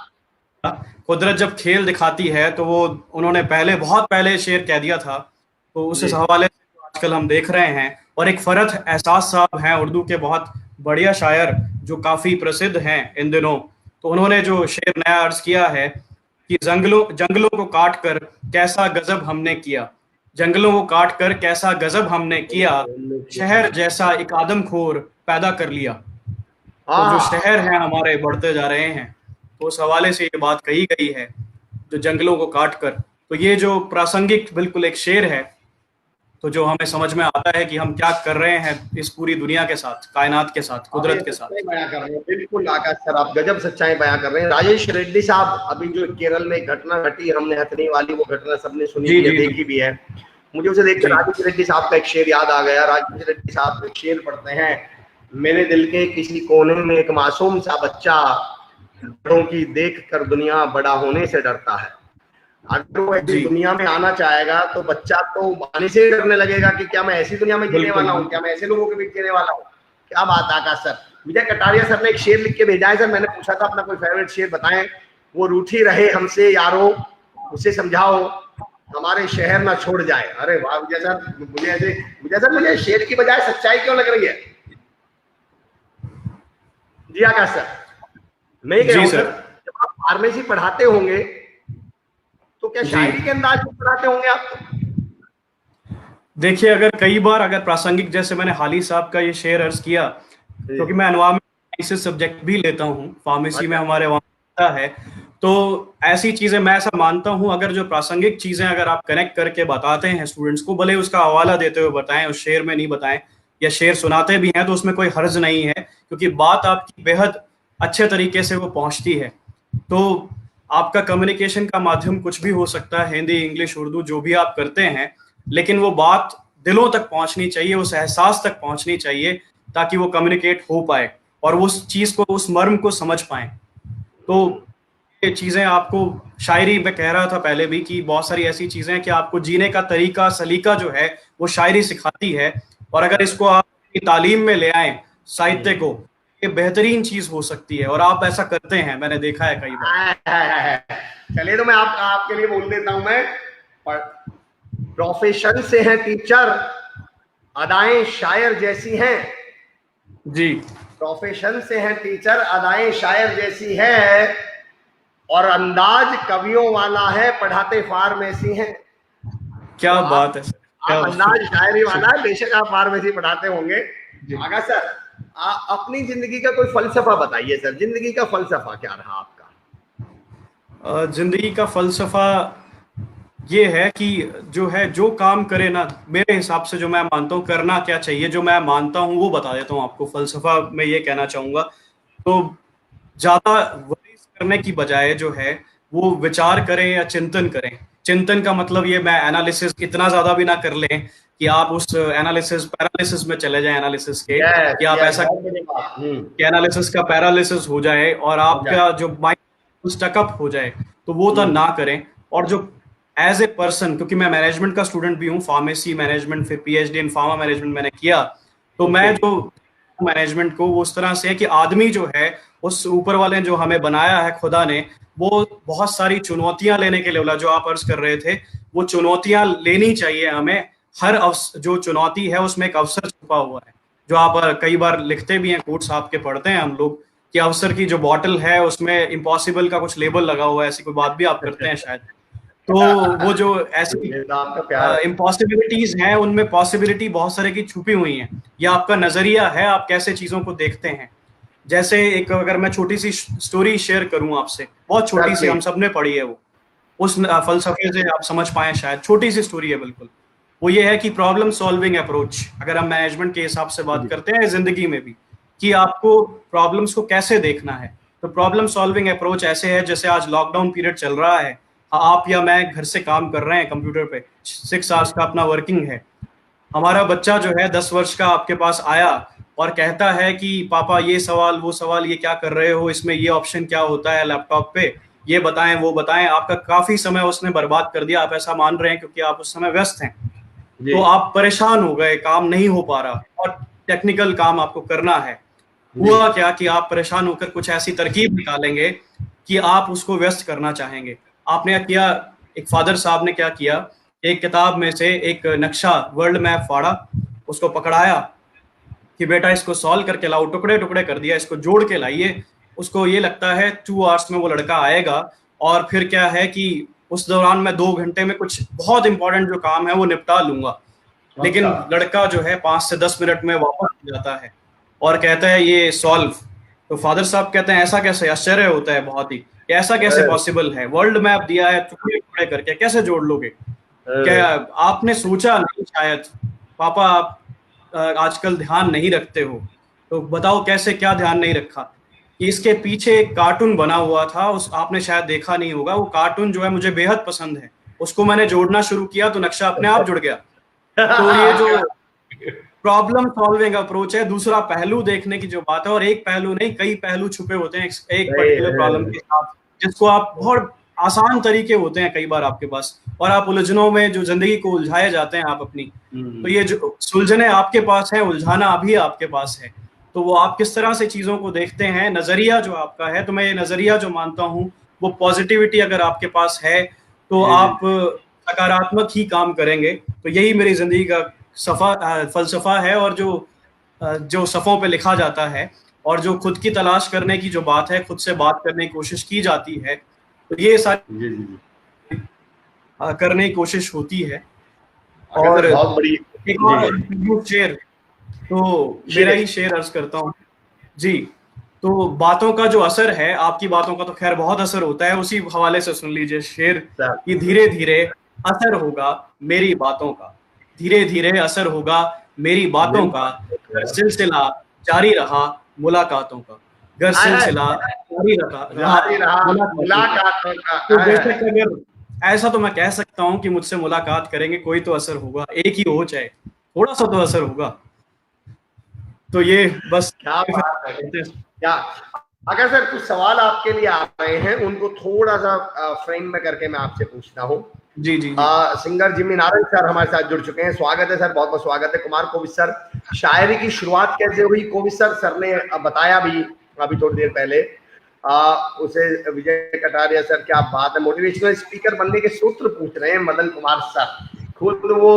कुदरत जब खेल दिखाती है तो वो उन्होंने पहले बहुत पहले शेर कह दिया था, तो उस जी। हवाले से आजकल हम देख रहे हैं। और एक फरहत एहसास साहब हैं उर्दू के बहुत बढ़िया शायर जो काफी प्रसिद्ध हैं इन दिनों, तो उन्होंने जो शेर नया अर्ज किया है कि जंगलों जंगलों को काट कर कैसा गजब हमने किया, जंगलों को काट कर कैसा गजब हमने किया, शहर जैसा एक आदमखोर पैदा कर लिया। तो जो हाँ शहर हैं हमारे बढ़ते जा रहे हैं, तो उस हवाले से ये बात कही गई है, जो जंगलों को काट कर। तो ये जो प्रासंगिक बिल्कुल एक शेर है, तो जो हमें समझ में आता है कि हम क्या कर रहे हैं इस पूरी दुनिया के साथ, कायनात के साथ, कुदरत के साथ। बयां कर रहे हैं, बिल्कुल आकाश सर आप गजब सच्चाई बयां कर रहे हैं। राजेश रेड्डी साहब, अभी जो केरल में घटना घटी हमने हथनी वाली, वो घटना सबने सुनी जी, भी है, जी, देखी भी है। मुझे उसे देखकर राजेश रेड्डी साहब का एक शेर याद आ गया। राजेश रेड्डी साहब एक शेर पढ़ते हैं, मेरे दिल के किसी कोने में एक मासूम सा बच्चा बड़ों की देख कर दुनिया बड़ा होने से डरता है। अगर वो ऐसी दुनिया में आना चाहेगा तो बच्चा तो आने से ही डरने लगेगा कि क्या मैं ऐसी दुनिया में जीने वाला हूँ, क्या मैं ऐसे लोगों के बीच जीने वाला हूँ। क्या बात है आकाश सर। विजय कटारिया सर ने एक शेर लिख के भेजा है सर, मैंने पूछा था अपना कोई फेवरेट शेर बताएं। वो रूठी रहे हमसे यारो, उसे समझाओ हमारे शहर ना छोड़ जाए। अरे वाह विजय सर, मुझे शेर की बजाय सच्चाई क्यों लग रही है। जी आकाश सर, मैं कह रहा हूं सर, जब आप फार्मेसी पढ़ाते होंगे तो क्या शायरी के अंदाज में पढ़ाते होंगे आप? देखिए, अगर कई बार अगर प्रासंगिक, जैसे मैंने हाली साहब का ये शेर अर्ज किया, क्योंकि मैं एनवायरमेंटल सब्जेक्ट भी लेता हूँ, फार्मेसी में हमारे वहाँ है, तो ऐसी चीजें मैं ऐसा मानता हूँ, अगर जो प्रासंगिक चीजें अगर आप कनेक्ट करके बताते हैं स्टूडेंट्स को, भले उसका हवाला देते हुए बताएं, उस शेर में नहीं बताएं, या शेर सुनाते भी हैं तो उसमें कोई हर्ज नहीं है, क्योंकि बात आपकी बेहद अच्छे तरीके से वो पहुंचती है। तो आपका कम्युनिकेशन का माध्यम कुछ भी हो सकता है, हिंदी, इंग्लिश, उर्दू, जो भी आप करते हैं, लेकिन वो बात दिलों तक पहुंचनी चाहिए, उस एहसास तक पहुंचनी चाहिए, ताकि वो कम्युनिकेट हो पाए और वो उस चीज को, उस मर्म को समझ पाए। तो ये चीजें आपको, शायरी में कह रहा था पहले भी कि बहुत सारी ऐसी चीजें हैं कि आपको जीने का तरीका, सलीका जो है वो शायरी सिखाती है, और अगर इसको आप तालीम में ले आए, साहित्य को, ये बेहतरीन चीज हो सकती है, और आप ऐसा करते हैं, मैंने देखा है कई बार। चलिए, तो मैं आपके लिए बोल देता हूं। मैं प्रोफेशन से हैं टीचर, अदाएं शायर जैसी हैं। जी, प्रोफेशन से हैं टीचर, अदाएं शायर जैसी है, और अंदाज कवियों वाला है, पढ़ाते फार्मेसी हैं। क्या तो बात है सर, आप अंदाज शायरी वाला है, बेशक आप फार्मेसी पढ़ाते होंगे। आगा सर, अपनी जिंदगी का कोई फलसफा बताइए सर, जिंदगी का फलसफा क्या रहा आपका? जिंदगी का फलसफा ये है कि जो काम करे ना, मेरे हिसाब से जो मैं मानता हूँ करना क्या चाहिए, जो मैं मानता हूँ वो बता देता हूँ आपको। फलसफा मैं ये कहना चाहूंगा, तो ज्यादा वरीज करने की बजाय जो है वो विचार करें या चिंतन करें। चिंतन का मतलब ये, मैं एनालिसिस इतना ज्यादा भी ना कर लें कि आप उस एनालिसिस पैरालिसिस में चले जाएं, एनालिसिस के कि आप ऐसा कि एनालिसिस का पैरालिसिस हो जाए और आपका जो माइंड स्टकअप हो जाए, तो वो तो ना करें। और जो एज ए पर्सन, क्योंकि मैं मैनेजमेंट का स्टूडेंट भी हूँ, फार्मेसी मैनेजमेंट, फिर पीएचडी इन फार्मा मैनेजमेंट मैंने किया, तो मैं जो मैनेजमेंट को वो उस तरह से है कि आदमी जो है, उस ऊपर वाले जो हमें बनाया है खुदा ने, वो बहुत सारी चुनौतियां लेने के लिए बोला, जो आप अर्ज कर रहे थे, वो चुनौतियां लेनी चाहिए हमें। हर जो चुनौती है उसमें एक अवसर छुपा हुआ है, जो आप कई बार लिखते भी हैं, कोट्स आपके पढ़ते हैं हम लोग, कि अवसर की जो बॉटल है उसमें इम्पॉसिबल का कुछ लेबल लगा हुआ है, ऐसी कोई बात भी आप करते हैं शायद। तो वो जो ऐसी इम्पॉसिबिलिटीज हैं, उनमें पॉसिबिलिटी बहुत सारे की छुपी हुई हैं। यह आपका नजरिया है, आप कैसे चीजों को देखते हैं। जैसे एक, अगर मैं छोटी सी स्टोरी शेयर करूं आपसे, बहुत छोटी सी, हम सबने पढ़ी है वो, उस फलसफे से आप समझ पाए शायद, छोटी सी स्टोरी है बिल्कुल। वो ये है कि प्रॉब्लम सॉल्विंग अप्रोच, अगर हम मैनेजमेंट के हिसाब से बात करते हैं जिंदगी में भी, कि आपको प्रॉब्लम्स को कैसे देखना है, तो प्रॉब्लम सॉल्विंग अप्रोच ऐसे है, जैसे आज लॉकडाउन पीरियड चल रहा है, आप या मैं घर से काम कर रहे हैं कंप्यूटर पे, 6 आवर्स का अपना वर्किंग है। हमारा बच्चा जो है 10 वर्ष का आपके पास आया और कहता है कि पापा ये सवाल वो सवाल, ये क्या कर रहे हो, इसमें ये ऑप्शन क्या होता है लैपटॉप पे, ये बताएं वो बताएं, आपका काफी समय उसने बर्बाद कर दिया। आप ऐसा मान रहे हैं क्योंकि आप उस समय व्यस्त हैं, तो आप परेशान हो गए, काम नहीं हो पा रहा और टेक्निकल काम आपको करना है। हुआ क्या कि आप परेशान होकर कुछ ऐसी तरकीब निकालेंगे कि आप उसको व्यस्त करना चाहेंगे। आपने क्या किया, एक फादर साहब ने क्या किया, एक किताब में से एक नक्शा वर्ल्ड मैप फाड़ा, उसको पकड़ाया कि बेटा इसको सॉल्व करके लाओ, टुकड़े टुकड़े कर दिया, इसको जोड़ के लाइए। उसको ये लगता है 2 आवर्स में वो लड़का आएगा, और फिर क्या है कि उस दौरान मैं 2 घंटे में कुछ बहुत इंपॉर्टेंट जो काम है वो निपटा लूंगा। लेकिन लड़का जो है 5 से 10 मिनट में वापस आ जाता है और कहता है ये सॉल्व। तो फादर साहब कहते हैं ऐसा कैसे, आश्चर्य होता है बहुत ही, ऐसा कैसे पॉसिबल है, वर्ल्ड मैप दिया है, टुकड़े टुकड़े करके कैसे जोड़ लोगे? क्या आपने सोचा नहीं शायद? पापा आप आजकल ध्यान नहीं रखते हो, तो बताओ कैसे, क्या ध्यान नहीं रखा? कि इसके पीछे एक कार्टून बना हुआ था, उस आपने शायद देखा नहीं होगा, वो कार्टून जो है मुझे बेहद पसंद है, उसको मैंने जोड़ना शुरू किया तो नक्शा अपने आप जुड़ गया। तो ये जो प्रॉब्लम सॉल्विंग अप्रोच है, दूसरा पहलू देखने की जो बात है, और एक पहलू नहीं कई पहलू छुपे होते हैं एक पर्टिकुलर प्रॉब्लम के साथ, जिसको आप बहुत आसान तरीके होते हैं कई बार आपके पास, और आप उलझनों में जो जिंदगी को उलझाए जाते हैं आप अपनी, तो ये जो सुलझने आपके पास है, उलझाना अभी आपके पास है। तो वो आप किस तरह से चीजों को देखते हैं, नजरिया जो आपका है, तो मैं ये नजरिया जो मानता हूँ वो पॉजिटिविटी अगर आपके पास है तो आप सकारात्मक ही काम करेंगे। तो यही मेरी जिंदगी का फलसफा है, और जो सफ़ों पे लिखा जाता है, और जो खुद की तलाश करने की जो बात है, खुद से बात करने की कोशिश की जाती है, तो ये सारी करने की कोशिश होती है। और बहुत बड़ी एक और शेर, तो मेरा ही शेर अर्ज करता हूँ जी। तो बातों का जो असर है, आपकी बातों का तो खैर बहुत असर होता है, उसी हवाले से सुन लीजिए शेर कि धीरे धीरे असर होगा मेरी बातों का, धीरे धीरे असर होगा मेरी बातों का, अगर सिलसिला जारी रहा मुलाकातों का, अगर सिलसिला जारी रहा मुलाकातों का। तो बेशक अगर ऐसा तो मैं कह सकता हूँ कि मुझसे मुलाकात करेंगे, कोई तो असर होगा, एक ही हो चाहे थोड़ा सा तो असर होगा। तो ये बस क्या बात है। क्या अगर सर कुछ सवाल आपके लिए आ रहे हैं, उनको थोड़ा सा फ्रेम में करके मैं आपसे पूछता हूँ। जी जी, सिंगर जिमी नारंग सर हमारे साथ जुड़ चुके हैं, स्वागत है सर, बहुत बहुत स्वागत है। कुमार कोविद सर, शायरी की शुरुआत कैसे हुई? कोविद सर ने बताया भी अभी थोड़ी देर पहले। उसे विजय कटारिया सर, क्या बात है, मोटिवेशनल स्पीकर बनने के सूत्र पूछ रहे हैं मदन कुमार सर। खुद वो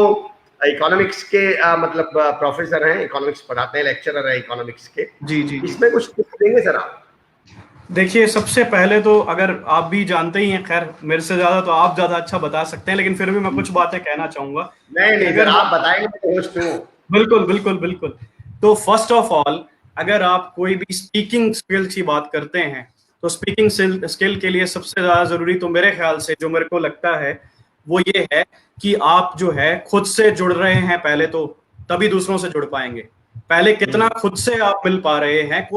इकोनॉमिक्स के मतलब प्रोफेसर हैं, इकोनॉमिक्स पढ़ाते हैं, लेक्चरर है इकोनॉमिक्स के। जी जी, इसमें कुछ देंगे सर आप? देखिए, सबसे पहले तो अगर आप भी जानते ही हैं, खैर मेरे से ज्यादा तो आप ज्यादा अच्छा बता सकते हैं, लेकिन फिर भी मैं कुछ बातें कहना चाहूंगा। नहीं अगर आप बताएंगे तो होस्ट हूं। बिल्कुल बिल्कुल बिल्कुल। तो फर्स्ट ऑफ ऑल, अगर आप कोई भी स्पीकिंग स्किल्स की बात करते हैं, तो स्पीकिंग स्किल के लिए सबसे ज्यादा जरूरी तो मेरे ख्याल से जो मेरे को लगता है वो ये है कि आप जो है खुद से जुड़ रहे हैं पहले, तो तभी दूसरों से जुड़ पाएंगे। पहले कितना खुद से आप मिल पा रहे हैं,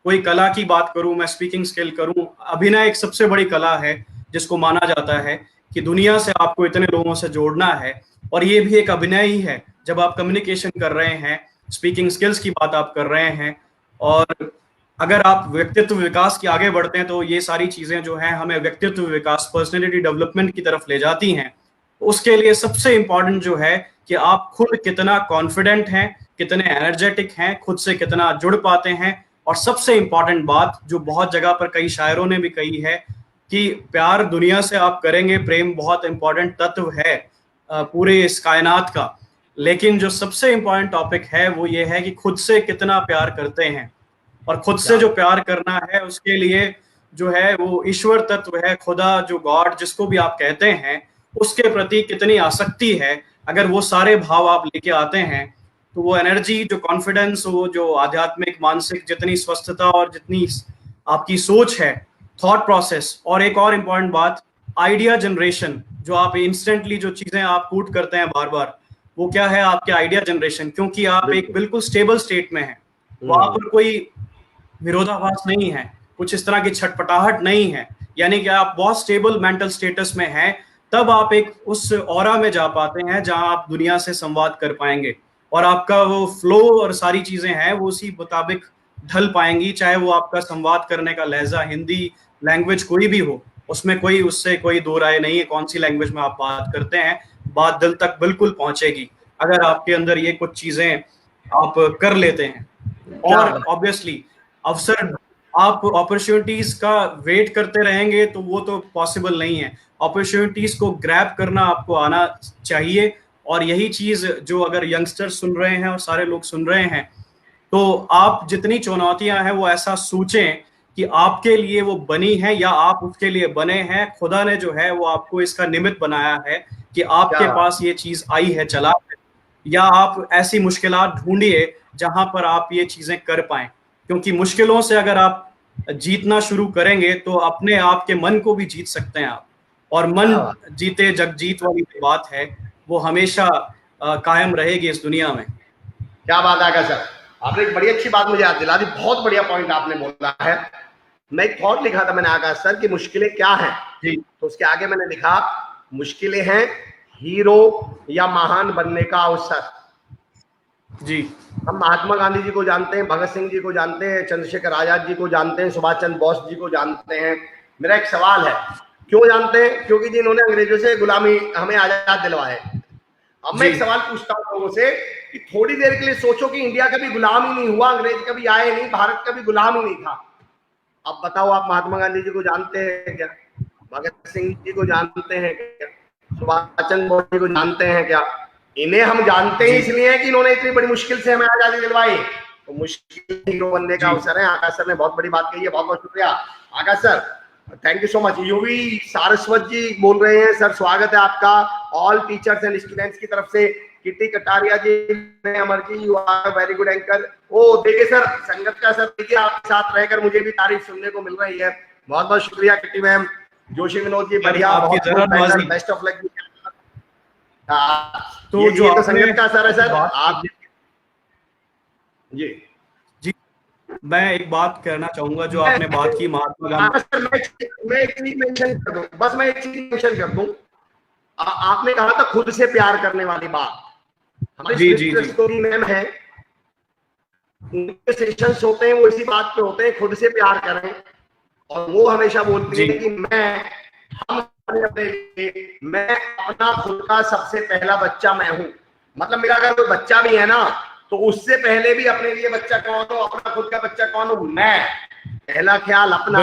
कोई कला की बात करूं, मैं स्पीकिंग स्किल करूं, अभिनय एक सबसे बड़ी कला है जिसको माना जाता है कि दुनिया से आपको इतने लोगों से जोड़ना है, और ये भी एक अभिनय ही है जब आप कम्युनिकेशन कर रहे हैं, स्पीकिंग स्किल्स की बात आप कर रहे हैं। और अगर आप व्यक्तित्व विकास के आगे बढ़ते हैं तो ये सारी चीजें जो हैं हमें व्यक्तित्व विकास, पर्सनैलिटी डेवलपमेंट की तरफ ले जाती हैं। उसके लिए सबसे इंपॉर्टेंट जो है कि आप खुद कितना कॉन्फिडेंट हैं, कितने एनर्जेटिक हैं, खुद से कितना जुड़ पाते हैं। और सबसे इंपॉर्टेंट बात जो बहुत जगह पर कई शायरों ने भी कही है कि प्यार दुनिया से आप करेंगे, प्रेम बहुत इंपॉर्टेंट तत्व है पूरे इस कायनात का, लेकिन जो सबसे इंपॉर्टेंट टॉपिक है वो ये है कि खुद से कितना प्यार करते हैं। और खुद से जो प्यार करना है उसके लिए जो है वो ईश्वर तत्व है, खुदा, जो गॉड जिसको भी आप कहते हैं, उसके प्रति कितनी आसक्ति है। अगर वो सारे भाव आप लेके आते हैं तो वो एनर्जी, जो कॉन्फिडेंस, वो जो आध्यात्मिक मानसिक जितनी स्वस्थता और जितनी आपकी सोच है, थॉट प्रोसेस, और एक और इम्पॉर्टेंट बात, आइडिया जनरेशन, जो आप इंस्टेंटली जो चीजें आप पुट करते हैं बार बार, वो क्या है आपके आइडिया जनरेशन, क्योंकि आप एक बिल्कुल स्टेबल स्टेट में हैं, वहां पर कोई विरोधाभास नहीं है, कुछ इस तरह की छटपटाहट नहीं है, यानी कि आप बहुत स्टेबल मेंटल स्टेटस में हैं, तब आप एक उस ऑरा में जा पाते हैं जहां आप दुनिया से संवाद कर पाएंगे, और आपका वो फ्लो और सारी चीजें हैं वो उसी मुताबिक ढल पाएंगी, चाहे वो आपका संवाद करने का लहजा, हिंदी लैंग्वेज कोई भी हो, उसमें कोई उससे कोई दो राय नहीं है। कौन सी लैंग्वेज में आप बात करते हैं, बात दिल तक बिल्कुल पहुंचेगी अगर आपके अंदर ये कुछ चीजें आप कर लेते हैं। और ऑब्वियसली अवसर, आप अपॉर्चुनिटीज का वेट करते रहेंगे तो वो तो पॉसिबल नहीं है। अपॉर्चुनिटीज को ग्रैब करना आपको आना चाहिए। और यही चीज जो अगर यंगस्टर्स सुन रहे हैं और सारे लोग सुन रहे हैं, तो आप जितनी चुनौतियां हैं वो ऐसा सोचें कि आपके लिए वो बनी है या आप उसके लिए बने हैं। खुदा ने जो है वो आपको इसका निमित्त बनाया है कि आपके पास ये चीज आई है, चला है, या आप ऐसी मुश्किलात ढूंढिए जहां पर आप ये चीजें कर पाएं। क्योंकि मुश्किलों से अगर आप जीतना शुरू करेंगे तो अपने आप के मन को भी जीत सकते हैं आप। और मन जीते जग जीत वाली जो बात है वो हमेशा कायम रहेगी इस दुनिया में। क्या बात है सर, आपने एक बड़ी अच्छी बात मुझे याद दिला दी, बहुत बढ़िया पॉइंट आपने बोला है। मैं एक थॉट लिखा था मैंने आकाश सर कि मुश्किलें क्या हैं जी, तो उसके आगे मैंने लिखा मुश्किलें हैं हीरो या महान बनने का अवसर। जी, हम महात्मा गांधी जी को जानते हैं, भगत सिंह जी को जानते हैं, चंद्रशेखर आजाद जी को जानते हैं, सुभाष चंद्र बोस जी को जानते हैं। मेरा एक सवाल है, क्यों जानते हैं? क्योंकि जिन्होंने अंग्रेजों से गुलामी हमें आजाद दिलवाए। अब मैं एक सवाल पूछता हूँ लोगों से कि थोड़ी देर के लिए सोचो कि इंडिया कभी गुलाम ही नहीं हुआ, अंग्रेज कभी आए नहीं, भारत कभी गुलाम ही नहीं था। अब बताओ, आप महात्मा गांधी जी को जानते हैं क्या? भगत सिंह जी को जानते हैं क्या? सुभाष चंद्र बोस जी को जानते हैं क्या? इन्हें हम जानते ही इसलिए कि इन्होंने इतनी बड़ी मुश्किल से हमें आजादी दिलवाई। तो मुश्किल हीरो बनने का अवसर है। आकाश सर ने बहुत बड़ी बात कही है, बहुत बहुत शुक्रिया Akash sir, thank you so much. UV Saraswat ji बोल रहे हैं, सर स्वागत है आपका ऑल टीचर्स एंड स्टूडेंट्स की तरफ से। Kitty Kataria ji, Amar ji, you are very good anchor. ओ देखिए सर, संगत का सर देखिए आपके साथ रहकर मुझे भी तारीफ सुनने को मिल रही है, बहुत बहुत शुक्रिया किटी मैम। जोशी विनोद जी बढ़िया, बेस्ट ऑफ लक। तो ये जो संगत का सर है सर, आप जी जी, मैं एक बात कहना चाहूंगा जो आपने बात की महात्मा गांधी। मैं एक चीज मेंशन कर दूं, बस मैं एक चीज मेंशन कर दूं। आपने कहा था खुद से प्यार करने वाली बात, हमारे स्टोरी मैम है, उनके सेशंस होते हैं वो इसी बात पे होते हैं, खुद से प्यार करें। और वो हमेशा बोलती है कि मैं अपना खुद का सबसे पहला बच्चा मैं हूं। मतलब मेरा अगर कोई बच्चा भी है ना, तो उससे पहले भी अपने लिए बच्चा कौन हो, अपना खुद का बच्चा कौन हो, मैं। पहला ख्याल अपना,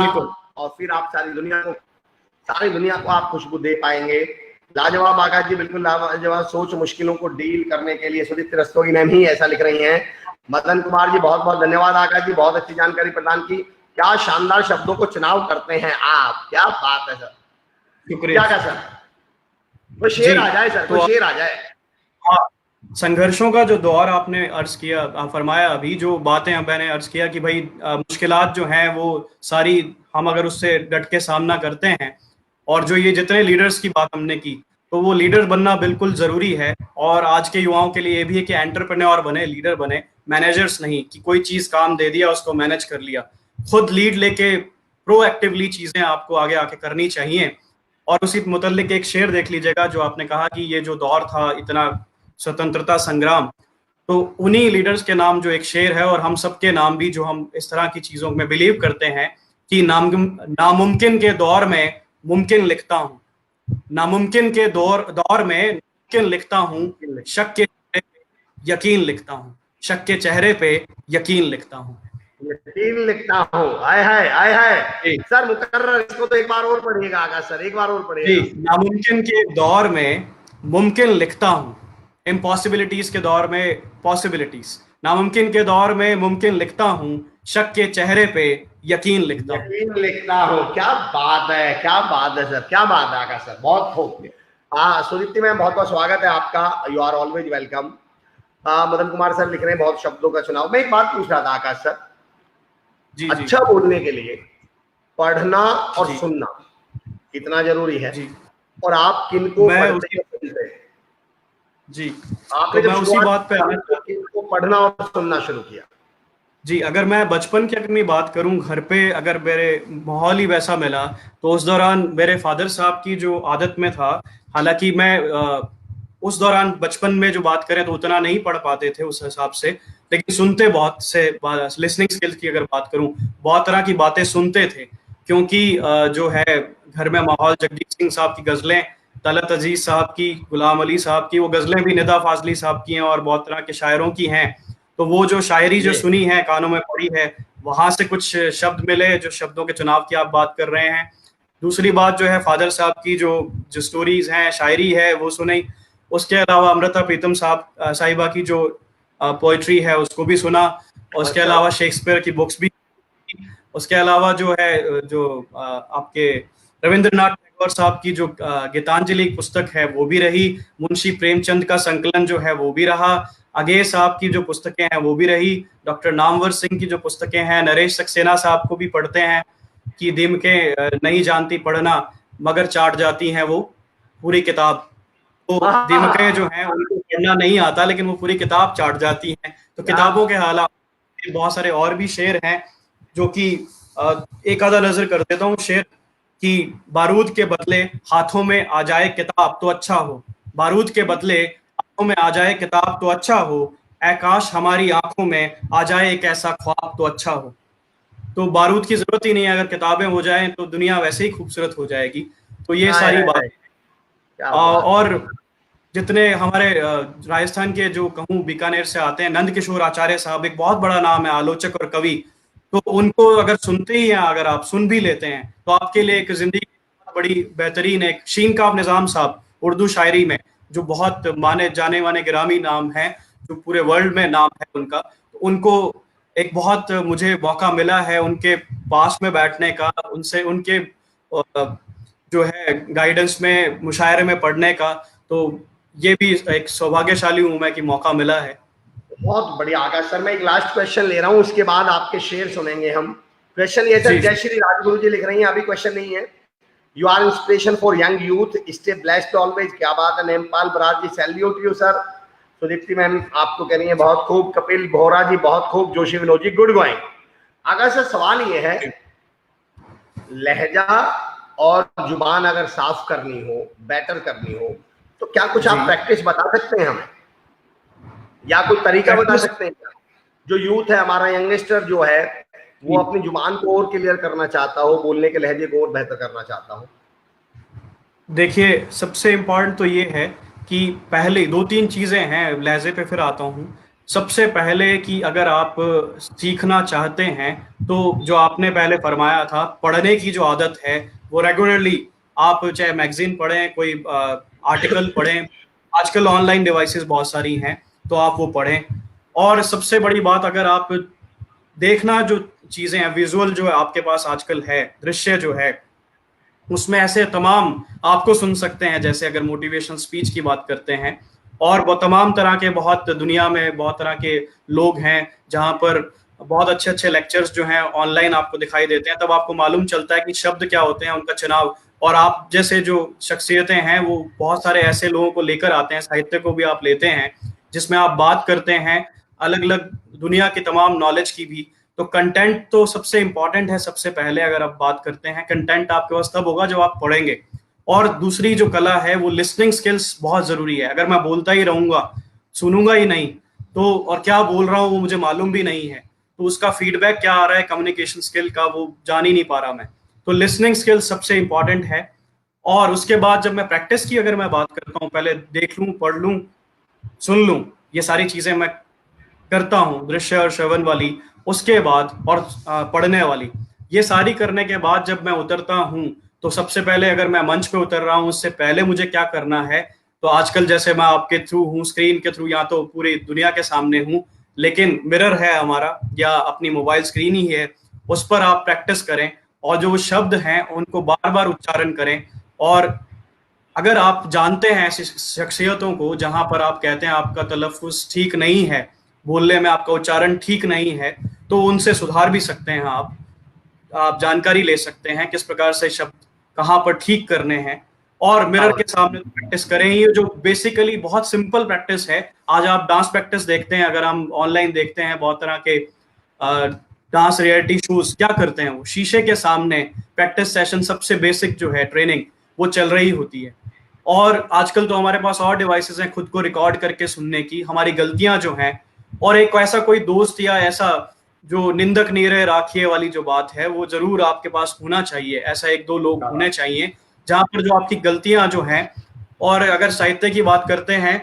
और फिर आप सारी दुनिया को आप खुशबू दे पाएंगे। लाजवाब आकाश जी, बिल्कुल लाजवाब सोच मुश्किलों को डील करने के लिए। सुदीप्त रस्तोगी मैम ही ऐसा लिख रही हैं। मदन कुमार जी, बहुत बहुत धन्यवाद आकाश जी, बहुत अच्छी जानकारी प्रदान की। क्या शानदार शब्दों को चुनाव करते हैं आप, क्या बात है सर, शुक्रिया। क्या सर, वो शेर आ जाए सर, तो शेर आ जाए। हाँ, संघर्षों का जो दौर आपने अर्ज किया, फरमाया अभी, जो बातें मैंने अर्ज किया कि भाई मुश्किलात जो हैं वो सारी हम अगर उससे डट के सामना करते हैं, और जो ये जितने लीडर्स की बात हमने की, तो वो लीडर बनना बिल्कुल जरूरी है। और आज के युवाओं के लिए ये भी है कि एंटरप्रेन्योर बने, लीडर बने, मैनेजर्स नहीं कि कोई चीज काम दे दिया उसको मैनेज कर लिया। खुद लीड लेके प्रोएक्टिवली चीजें आपको आगे आके करनी चाहिए। और उसी मुतल्लिक एक शेर देख लीजिएगा जो आपने कहा कि ये जो दौर था इतना स्वतंत्रता संग्राम, तो उन्हीं लीडर्स के नाम जो एक शेर है, और हम सबके नाम भी जो हम इस तरह की चीजों में बिलीव करते हैं कि नामुमकिन के दौर में मुमकिन लिखता हूँ, नामुमकिन के दौर में मुमकिन लिखता हूँ, शक के चेहरे पे यकीन लिखता हूँ, शक के चेहरे पे यकीन लिखता हूँ, यकीन लिखता हूँ। आय हाय आय हाय सर, मुकर्रर, इसको तो एक बार और पढ़िएगा आकाश सर, एक बार और पढ़िएगा। नामुमकिन के दौर में मुमकिन लिखता हूँ, इम्पॉसिबिलिटीज के दौर में पॉसिबिलिटीज, नामुमकिन के दौर में मुमकिन लिखता हूँ, शक के चेहरे पे यकीन लिखता हूँ, यकीन लिखता हूँ। क्या बात है, क्या बात है सर, क्या बात है आकाश सर, बहुत खूब। हाँ सुदीप्ति मैम, बहुत बहुत स्वागत है आपका, you are always welcome. Madan Kumar sir लिख रहे हैं बहुत शब्दों का चुनाव। मैं एक बात पूछ रहा था आकाश सर, जी, अच्छा बोलने के लिए पढ़ना और सुनना कितना जरूरी है, और आप किनको पढ़ते हैं? जी, आपने तो मैं उसी बात पे किनको पढ़ना और सुनना शुरू किया? जी, अगर मैं बचपन की अपनी बात करूं, घर पे अगर मेरे माहौल ही वैसा मिला, तो उस दौरान मेरे फादर साहब की जो आदत में था, हालांकि मैं उस दौरान बचपन में जो बात करें तो उतना नहीं पढ़ पाते थे उस हिसाब से, लेकिन सुनते बहुत से, लिसनिंग स्किल्स की अगर बात करूं, बहुत तरह की बातें सुनते थे, क्योंकि जो है घर में माहौल, जगजीत सिंह साहब की गजलें, तलत अजीज साहब की, गुलाम अली साहब की, वो गजलें भी निदा फाजली साहब की हैं और बहुत तरह के शायरों की हैं। तो वो जो शायरी जो सुनी है, कानों में पड़ी है, वहां से कुछ शब्द मिले, जो शब्दों के चुनाव की आप बात कर रहे हैं। दूसरी बात जो है फादर साहब की जो स्टोरीज हैं, शायरी है, वो सुनी। उसके अलावा अमृता प्रीतम साहिबा की जो पोइट्री है उसको भी सुना। उसके अलावा शेक्सपियर की बुक्स भी। उसके अलावा जो है जो आपके रविंद्रनाथ टैगोर साहब की जो गीतांजलि पुस्तक है वो भी रही। मुंशी प्रेमचंद का संकलन जो है वो भी रहा। अगेय साहब की जो पुस्तकें हैं वो भी रही। डॉक्टर नामवर सिंह की जो पुस्तकें हैं, नरेश सक्सेना साहब को भी पढ़ते हैं कि दिमके नहीं जानती पढ़ना मगर चाट जाती हैं वो पूरी किताब। तो दिमके जो हैं उनको पढ़ना नहीं आता लेकिन वो पूरी किताब चाट जाती हैं। तो किताबों के हालात बहुत सारे और भी शेर हैं जो कि एक आधा नजर कर देता हूँ। शेर कि बारूद के बदले हाथों में आ जाए किताब तो अच्छा हो, बारूद के बदले हाथों में आ जाए किताब तो अच्छा हो, ऐ काश हमारी आंखों में आ जाए एक ऐसा ख्वाब तो अच्छा हो। तो बारूद की जरूरत ही नहीं है, अगर किताबें हो जाएं तो दुनिया वैसे ही खूबसूरत हो जाएगी। तो ये सारी बात। और जितने हमारे राजस्थान के जो कहूँ बीकानेर से आते हैं, नंद किशोर आचार्य साहब एक बहुत बड़ा नाम है, आलोचक और कवि। तो उनको अगर सुनते ही हैं, अगर आप सुन भी लेते हैं तो आपके लिए एक जिंदगी बड़ी बेहतरीन। एक शीन काब निजाम साहब उर्दू शायरी में जो बहुत माने जाने माने गिरामी नाम है, जो पूरे वर्ल्ड में नाम है उनका, तो उनको एक बहुत मुझे मौका मिला है उनके पास में बैठने का, उनसे उनके जो है गाइडेंस में, मुशायरे में पढ़ने का। तो ये भी एक सौभाग्यशाली हूं मैं कि मौका मिला है। बहुत बढ़िया आकाश सर। मैं एक लास्ट क्वेश्चन ले रहा हूँ, उसके बाद आपके शेर सुनेंगे हम। क्वेश्चन ये सर, जय श्री राजगुरु जी लिख रही हैं, अभी क्वेश्चन नहीं है। You are inspiration for young youth, stay blessed always. क्या बात है। Nempal Baraj ji, salute you sir. Sudipti ma'am आपको कह रही है बहुत खूब। कपिल बोहरा जी बहुत खूब। Joshi Vinod ji good going. आकाश सर सवाल ये है, लहजा और जुबान अगर साफ करनी हो, बेटर करनी हो, तो क्या कुछ आप प्रैक्टिस बता सकते हैं हमें, या कोई तरीका बता सकते हैं जो यूथ है हमारा, यंगस्टर जो है वो अपनी जुबान को और क्लियर करना चाहता हो, बोलने के लहजे को और बेहतर करना चाहता हो? देखिए, सबसे इम्पोर्टेंट तो ये है कि पहले 2-3 चीजें हैं, लहजे पे फिर आता हूँ। सबसे पहले कि अगर आप सीखना चाहते हैं तो जो आपने पहले फरमाया था, पढ़ने की जो आदत है वो रेगुलरली आप चाहे मैगजीन पढ़ें, कोई आर्टिकल पढ़ें, आजकल ऑनलाइन डिवाइसेस बहुत सारी हैं तो आप वो पढ़ें। और सबसे बड़ी बात, अगर आप देखना जो चीजें हैं, विजुअल जो है आपके पास आजकल है, दृश्य जो है उसमें ऐसे तमाम आपको सुन सकते हैं, जैसे अगर मोटिवेशनल स्पीच की बात करते हैं, और वो तमाम तरह के बहुत दुनिया में बहुत तरह के लोग हैं जहां पर बहुत अच्छे अच्छे लेक्चर्स जो हैं ऑनलाइन आपको दिखाई देते हैं। तब आपको मालूम चलता है कि शब्द क्या होते हैं, उनका चुनाव। और आप जैसे जो शख्सियतें हैं वो बहुत सारे ऐसे लोगों को लेकर आते हैं, साहित्य को भी आप लेते हैं जिसमें आप बात करते हैं अलग अलग दुनिया की तमाम नॉलेज की भी। तो कंटेंट तो सबसे इंपॉर्टेंट है। सबसे पहले अगर आप बात करते हैं, कंटेंट आपके पास तब होगा जब आप पढ़ेंगे। और दूसरी जो कला है वो लिसनिंग स्किल्स बहुत जरूरी है। अगर मैं बोलता ही रहूंगा, सुनूंगा ही नहीं, तो और क्या बोल रहा हूँ वो मुझे मालूम भी नहीं है, तो उसका फीडबैक क्या आ रहा है कम्युनिकेशन स्किल का, वो जान ही नहीं पा रहा मैं। तो लिसनिंग स्किल सबसे इंपॉर्टेंट है। और उसके बाद जब मैं प्रैक्टिस की अगर मैं बात करता हूँ, पहले देख लूं, पढ़ लूं, सुन लूं, ये सारी चीजें मैं करता हूँ, दृश्य और श्रवण वाली। उसके बाद और पढ़ने वाली, ये सारी करने के बाद जब मैं उतरता हूँ, तो सबसे पहले अगर मैं मंच पे उतर रहा हूँ उससे पहले मुझे क्या करना है। तो आजकल जैसे मैं आपके थ्रू हूँ, स्क्रीन के थ्रू, या तो पूरी दुनिया के सामने हूँ, लेकिन मिरर है हमारा या अपनी मोबाइल स्क्रीन ही है, उस पर आप प्रैक्टिस करें और जो शब्द हैं उनको बार बार उच्चारण करें। और अगर आप जानते हैं ऐसी शख्सियतों को जहां पर आप कहते हैं आपका तलफ़्फ़ुज़ ठीक नहीं है, बोलने में आपका उच्चारण ठीक नहीं है, तो उनसे सुधार भी सकते हैं आप जानकारी ले सकते हैं किस प्रकार से शब्द कहाँ पर ठीक करने हैं। और मिरर के सामने प्रैक्टिस करें। ये जो बेसिकली बहुत सिंपल प्रैक्टिस है। आज आप डांस प्रैक्टिस देखते हैं, अगर हम ऑनलाइन देखते हैं, बहुत तरह के डांस रियलिटी शोज क्या करते हैं, वो शीशे के सामने प्रैक्टिस सेशन, सबसे बेसिक जो है ट्रेनिंग, वो चल रही होती है। और आजकल तो हमारे पास और डिवाइसेस हैं खुद को रिकॉर्ड करके सुनने की, हमारी गलतियां जो हैं। और एक ऐसा कोई दोस्त या ऐसा जो निंदक नीरे राखिए वाली जो बात है वो जरूर आपके पास होना चाहिए। ऐसा एक दो लोग होने चाहिए जहां पर जो आपकी गलतियां जो हैं, और अगर साहित्य की बात करते हैं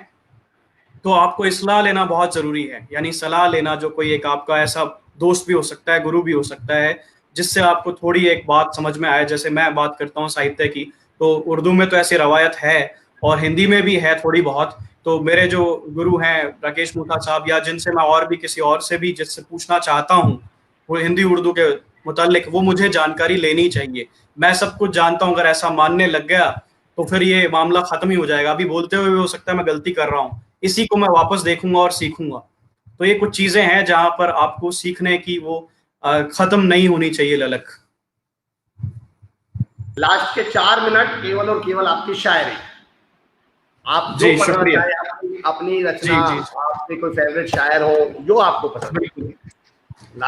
तो आपको इस्लाह लेना बहुत जरूरी है, यानी सलाह लेना। जो कोई एक आपका ऐसा दोस्त भी हो सकता है, गुरु भी हो सकता है, जिससे आपको थोड़ी एक बात समझ में आए। जैसे मैं बात करता हूँ साहित्य की, तो उर्दू में तो ऐसी रवायत है और हिंदी में भी है थोड़ी बहुत। तो मेरे जो गुरु हैं राकेश मुथा साहब, या जिनसे मैं और भी किसी और से भी जिससे पूछना चाहता हूँ वो हिंदी उर्दू के मुतालिक, वो मुझे जानकारी लेनी चाहिए। मैं सब कुछ जानता हूँ अगर ऐसा मानने लग गया तो फिर ये मामला खत्म ही हो जाएगा। अभी बोलते हुए भी हो सकता है मैं गलती कर रहा हूँ, इसी को मैं वापस देखूंगा और सीखूंगा। तो ये कुछ चीजें हैं जहां पर आपको सीखने की वो खत्म नहीं होनी चाहिए ललक। लास्ट के 4 मिनट केवल और केवल आपकी शायरी, आप जो पढ़ना चाहे, अपनी रचना, आपके कोई फेवरेट शायर हो जो आपको पसंद।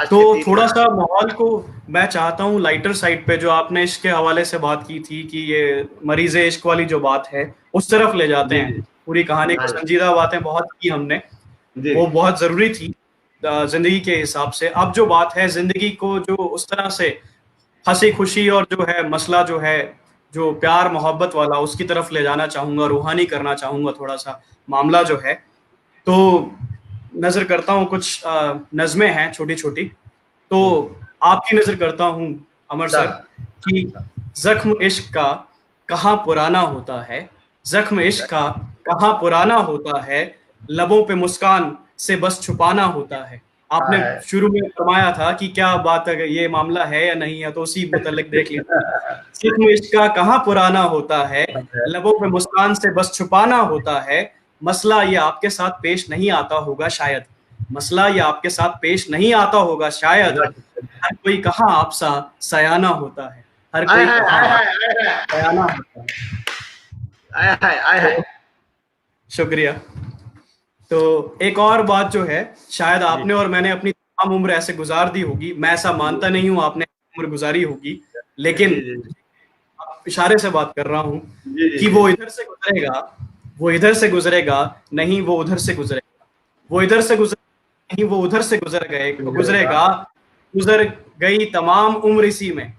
तो थोड़ा सा माहौल को मैं चाहता हूँ लाइटर साइड पे, जो आपने इश्क के हवाले से बात की थी कि ये मरीज इश्क वाली जो बात है उस तरफ ले जाते हैं। पूरी कहानी को संजीदा बातें बहुत की हमने, वो बहुत जरूरी थी जिंदगी के हिसाब से। अब जो बात है जिंदगी को जो उस तरह से हंसी खुशी और जो है मसला जो है जो प्यार मोहब्बत वाला, उसकी तरफ ले जाना चाहूंगा, रूहानी करना चाहूंगा थोड़ा सा मामला जो है। तो नजर करता हूँ कुछ नज़में हैं छोटी छोटी, तो आपकी नजर करता हूँ अमर सर कि जख्म इश्क का कहाँ पुराना होता है, जख्म इश्क का कहाँ पुराना होता है, लबों पे मुस्कान से बस छुपाना होता है। आपने शुरू में फरमाया था कि क्या बात है, ये मामला है या नहीं है, तो उसी मुतल्लिक देख लीजिए। जख्म इश्क का कहाँ पुराना होता है, लबों पे मुस्कान से बस छुपाना होता है, मसला ये आपके साथ पेश नहीं आता होगा शायद, मसला ये आपके साथ पेश नहीं आता होगा शायद, हर कोई कहाँ आपसा सयाना होता है, हर कोई कहाँ सयाना होता है। शुक्रिया। तो एक और बात जो है, शायद आपने और मैंने अपनी तमाम उम्र ऐसे गुजार दी होगी, मैं ऐसा मानता नहीं हूँ आपने उम्र गुजारी होगी, लेकिन इशारे से बात कर रहा हूँ कि वो इधर से गुजरेगा, वो इधर से गुजरेगा, नहीं वो उधर से गुजरेगा, वो इधर से गुजर नहीं वो उधर से गुजरेगा, गुजर गई तमाम उम्र इसी में,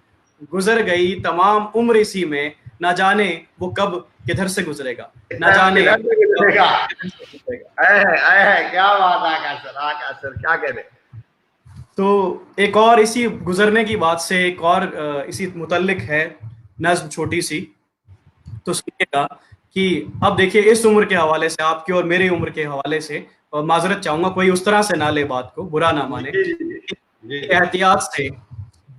गुजर गई तमाम उम्र इसी में, ना जाने वो कब किधर से गुजरेगा, ना जाने क्या बात है आकाश सर, क्या कह रहे। तो एक और इसी गुजरने की बात से एक और इसी मुतल्लिक है नज्म छोटी सी, तो सुनिएगा कि अब देखिए इस उम्र के हवाले से, आपकी और मेरी उम्र के हवाले से, और माजरत चाहूंगा कोई उस तरह से ना ले बात को, बुरा ना माने, एहतियात से,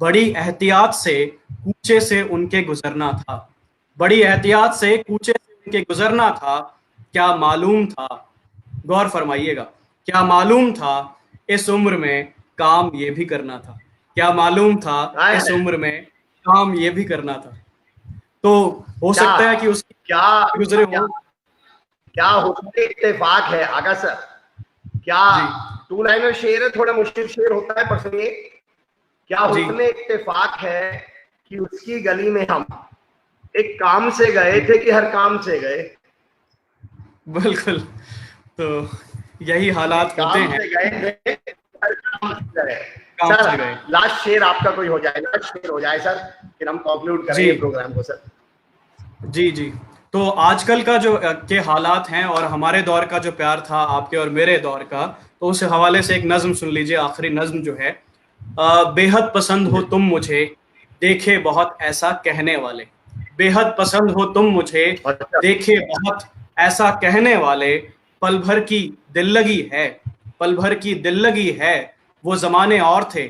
बड़ी एहतियात से कूचे से उनके गुजरना था, बड़ी एहतियात से कूचे से उनके गुजरना था, क्या मालूम था, गौर फरमाइएगा, क्या मालूम था इस उम्र में काम ये भी करना था, क्या मालूम था इस उम्र में काम ये भी करना था। तो हो सकता है कि उसकी क्या गुजरे हो, क्या हुस्न इत्तेफाक है आगा सर, क्या 2 लाइनर शेर है, थोड़ा मुश्किल शेर होता है, पर सुनिए, क्या हुस्न इत्तेफाक है कि उसकी गली में हम एक काम से गए थे कि हर काम से गए। बिल्कुल, तो यही हालात होते हैं, गए थे हर काम से गए। सर लास्ट शेर आपका कोई हो जाए, लास्ट शेर हो जाए सर, फिर हम कंक्लूड करेंगे प्रोग्राम को सर। जी जी। तो आजकल का जो के हालात हैं और हमारे दौर का जो प्यार था आपके और मेरे दौर का, तो उस हवाले से एक नज्म सुन लीजिए, आखिरी नज्म जो है, बेहद पसंद हो तुम मुझे, देखे बहुत ऐसा कहने वाले, बेहद पसंद हो तुम मुझे, देखे बहुत ऐसा कहने वाले, पल भर की दिल लगी है, पल भर की दिल लगी है, वो जमाने और थे,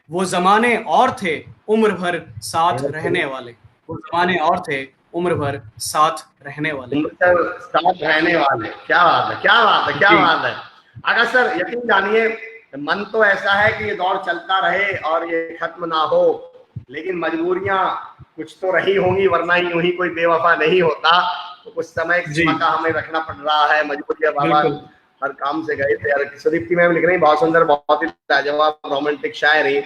वो जमाने और थे, उम्र भर साथ रहने वाले, वो जमाने और थे, उम्र भर साथ रहने वाले, साथ रहने वाले। क्या बात है, क्या बात है, क्या बात है। अगर सर यकीन जानिए, मन तो ऐसा है कि ये दौर चलता रहे और ये खत्म ना हो, लेकिन मजबूरियां कुछ तो रही होंगी, वरना यूं ही कोई बेवफा नहीं होता। तो कुछ समय का हमें रखना पड़ रहा है, मजबूरियां, बाबा हर काम से गए थे। सुदीप्ति मैम लिख रही, बहुत सुंदर, बहुत ही लाजवाब रोमांटिक शायरी।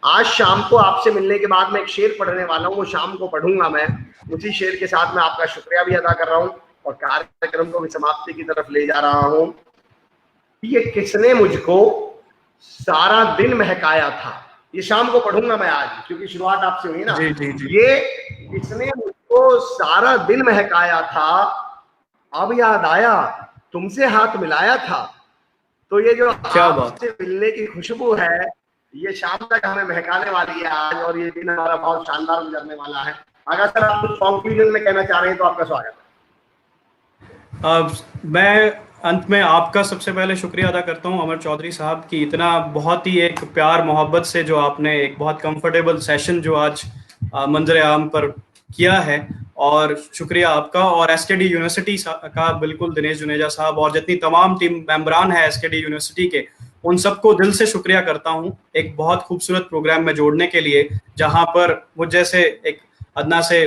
आज शाम को आपसे मिलने के बाद मैं एक शेर पढ़ने वाला हूँ, वो शाम को पढ़ूंगा मैं। उसी शेर के साथ मैं आपका शुक्रिया भी अदा कर रहा हूँ और कार्यक्रम को भी समाप्ति की तरफ ले जा रहा हूँ। ये किसने मुझको सारा दिन महकाया था। ये शाम को पढ़ूंगा मैं आज, क्योंकि शुरुआत आपसे हुई ना। जी, जी, जी। ये इसने मुझको सारा दिन महकाया था, अब याद आया तुमसे हाथ मिलाया था। तो ये जो क्या बात, आपसे मिलने की खुशबू है, ये शाम तक हमें महकाने वाली है आज, और ये दिन हमारा बहुत शानदार गुजरने वाला है। अगर सर आप कुछ कंक्लूजन में कहना चाह रहे हैं तो आपका स्वागत है। मैं अंत में आपका सबसे पहले शुक्रिया अदा करता हूं अमर चौधरी साहब की, इतना बहुत ही एक प्यार मोहब्बत से जो आपने एक बहुत कंफर्टेबल सेशन जो आज मंजर आम पर किया है, और शुक्रिया आपका और एसकेडी यूनिवर्सिटी का बिल्कुल दिनेश जुनेजा साहब और जितनी तमाम टीम मेंबरान है एसकेडी यूनिवर्सिटी के, उन सबको दिल से शुक्रिया करता हूं एक बहुत खूबसूरत प्रोग्राम में जोड़ने के लिए, जहां पर मुझ जैसे एक अदना से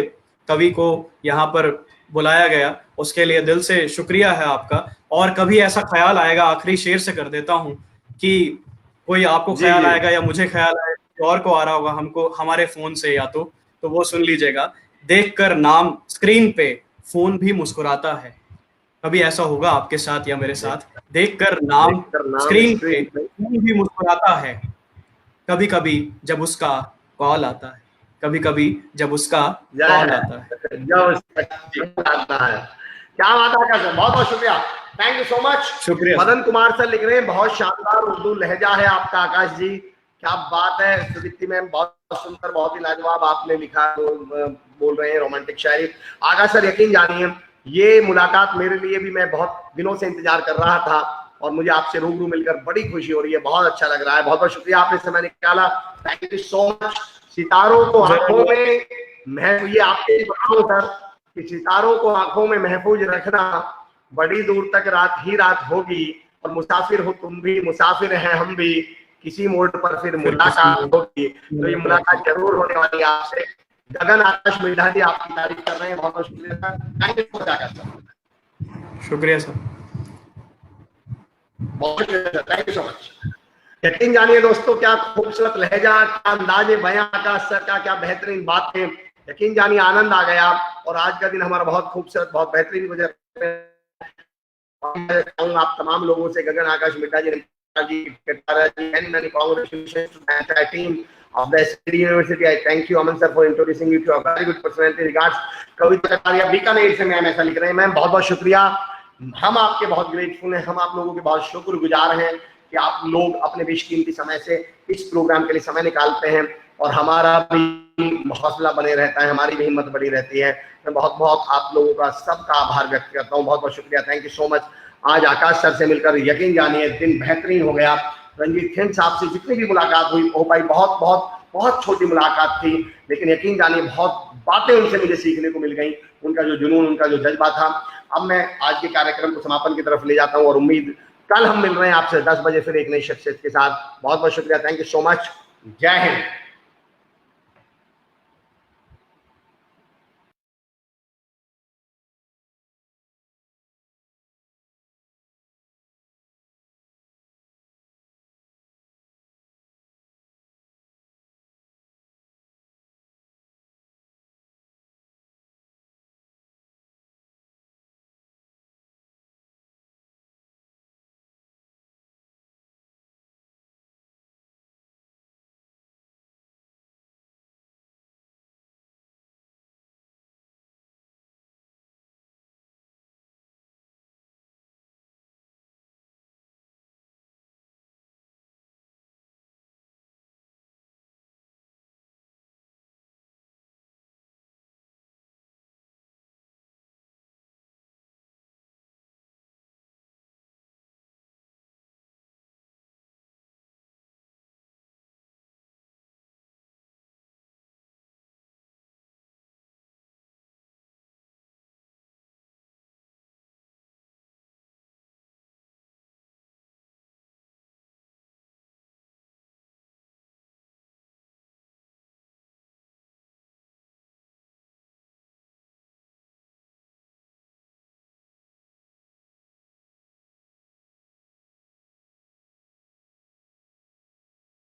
कवि को यहाँ पर बुलाया गया, उसके लिए दिल से शुक्रिया है आपका। और कभी ऐसा ख्याल आएगा, आखिरी शेर से कर देता हूँ, कि कोई आपको ख्याल आएगा या मुझे ख्याल आएगा, और को आ रहा होगा हमको हमारे फोन से या तो वो सुन लीजिएगा। देखकर नाम स्क्रीन पे फोन भी मुस्कुराता है। कभी ऐसा होगा आपके साथ या मेरे साथ, देखकर नाम स्क्रीन पे फोन भी मुस्कुराता है। कभी कभी जब उसका कॉल आता है, कभी कभी जब उसका कॉल आता है, क्या बात है सर, बहुत बहुत शुक्रिया, थैंक यू सो मच। शुक्रिया। मदन कुमार सर लिख रहे हैं बहुत शानदार उर्दू लहजा है आपका आकाश जी, क्या बात है। सुदीप्ति मैम बहुत सुंदर, बहुत ही लाजवाब आपने लिखा, बोल रहे हैं रोमांटिक शायरी। आकाश सर यकीन जानिए ये मुलाकात मेरे लिए भी, मैं बहुत दिनों से इंतजार कर रहा था, और मुझे आपसे रूबरू मिलकर बड़ी खुशी हो रही है, बहुत अच्छा लग रहा है। बहुत बहुत शुक्रिया, आपने समय निकाला, थैंक यू सो मच। सितारों को आंखों में ये आपके बताओ सर कि सितारों को आंखों में महफूज रखना, बड़ी दूर तक रात ही रात होगी, और मुसाफिर हो तुम भी, मुसाफिर हैं हम भी, किसी मोड़ पर फिर मुलाकात होगी। तो ये मुलाकात जरूर होने वाली है आपसे। गगन आकाश मिर्धा जी आपकी तारीफ कर रहे हैं, बहुत बहुत शुक्रिया सर, थैंक यू सर। शुक्रिया सर, बहुत शुक्रिया, थैंक यू सो मच। यकीन जानिए दोस्तों, क्या खूबसूरत लहजा, क्या अंदाजे बयां आकाश सर का, क्या बेहतरीन बात है। यकीन जानिए आनंद आ गया, और आज का दिन हमारा बहुत खूबसूरत, बहुत बेहतरीन गुजर। आप तमाम लोगों से, गगन आकाश मिर्धा जी, team of the SKD University, I thank you Aman sir for introducing you to a very good personality. Regards कविता कटारिया बीकानेर से मैम ऐसा लिख रहे हैं, मैम बहुत बहुत शुक्रिया, हम आपके बहुत ग्रेटफुल हैं, हम आप लोगों के बहुत शुक्रगुजार हैं कि आप लोग अपने बेशकीमती समय से इस प्रोग्राम के लिए समय निकालते हैं, और हमारा भी हौसला बने रहता है, हमारी भी हिम्मत बनी रहती है। मैं बहुत बहुत आप लोगों का सबका आभार व्यक्त करता हूँ, बहुत बहुत शुक्रिया, थैंक यू सो मच। आज आकाश सर से मिलकर यकीन जानिए दिन बेहतरीन हो गया। रंजीत थिंद साहब से जितनी भी मुलाकात हुई हो पाई, बहुत बहुत बहुत छोटी मुलाकात थी, लेकिन यकीन जानिए बहुत बातें उनसे मुझे सीखने को मिल गई, उनका जो जुनून, उनका जो जज्बा था। अब मैं आज के कार्यक्रम को समापन की तरफ ले जाता हूँ, और उम्मीद कल हम मिल रहे हैं आपसे 10 बजे फिर एक नई शख्सियत के साथ। बहुत बहुत शुक्रिया, थैंक यू सो मच, जय हिंद।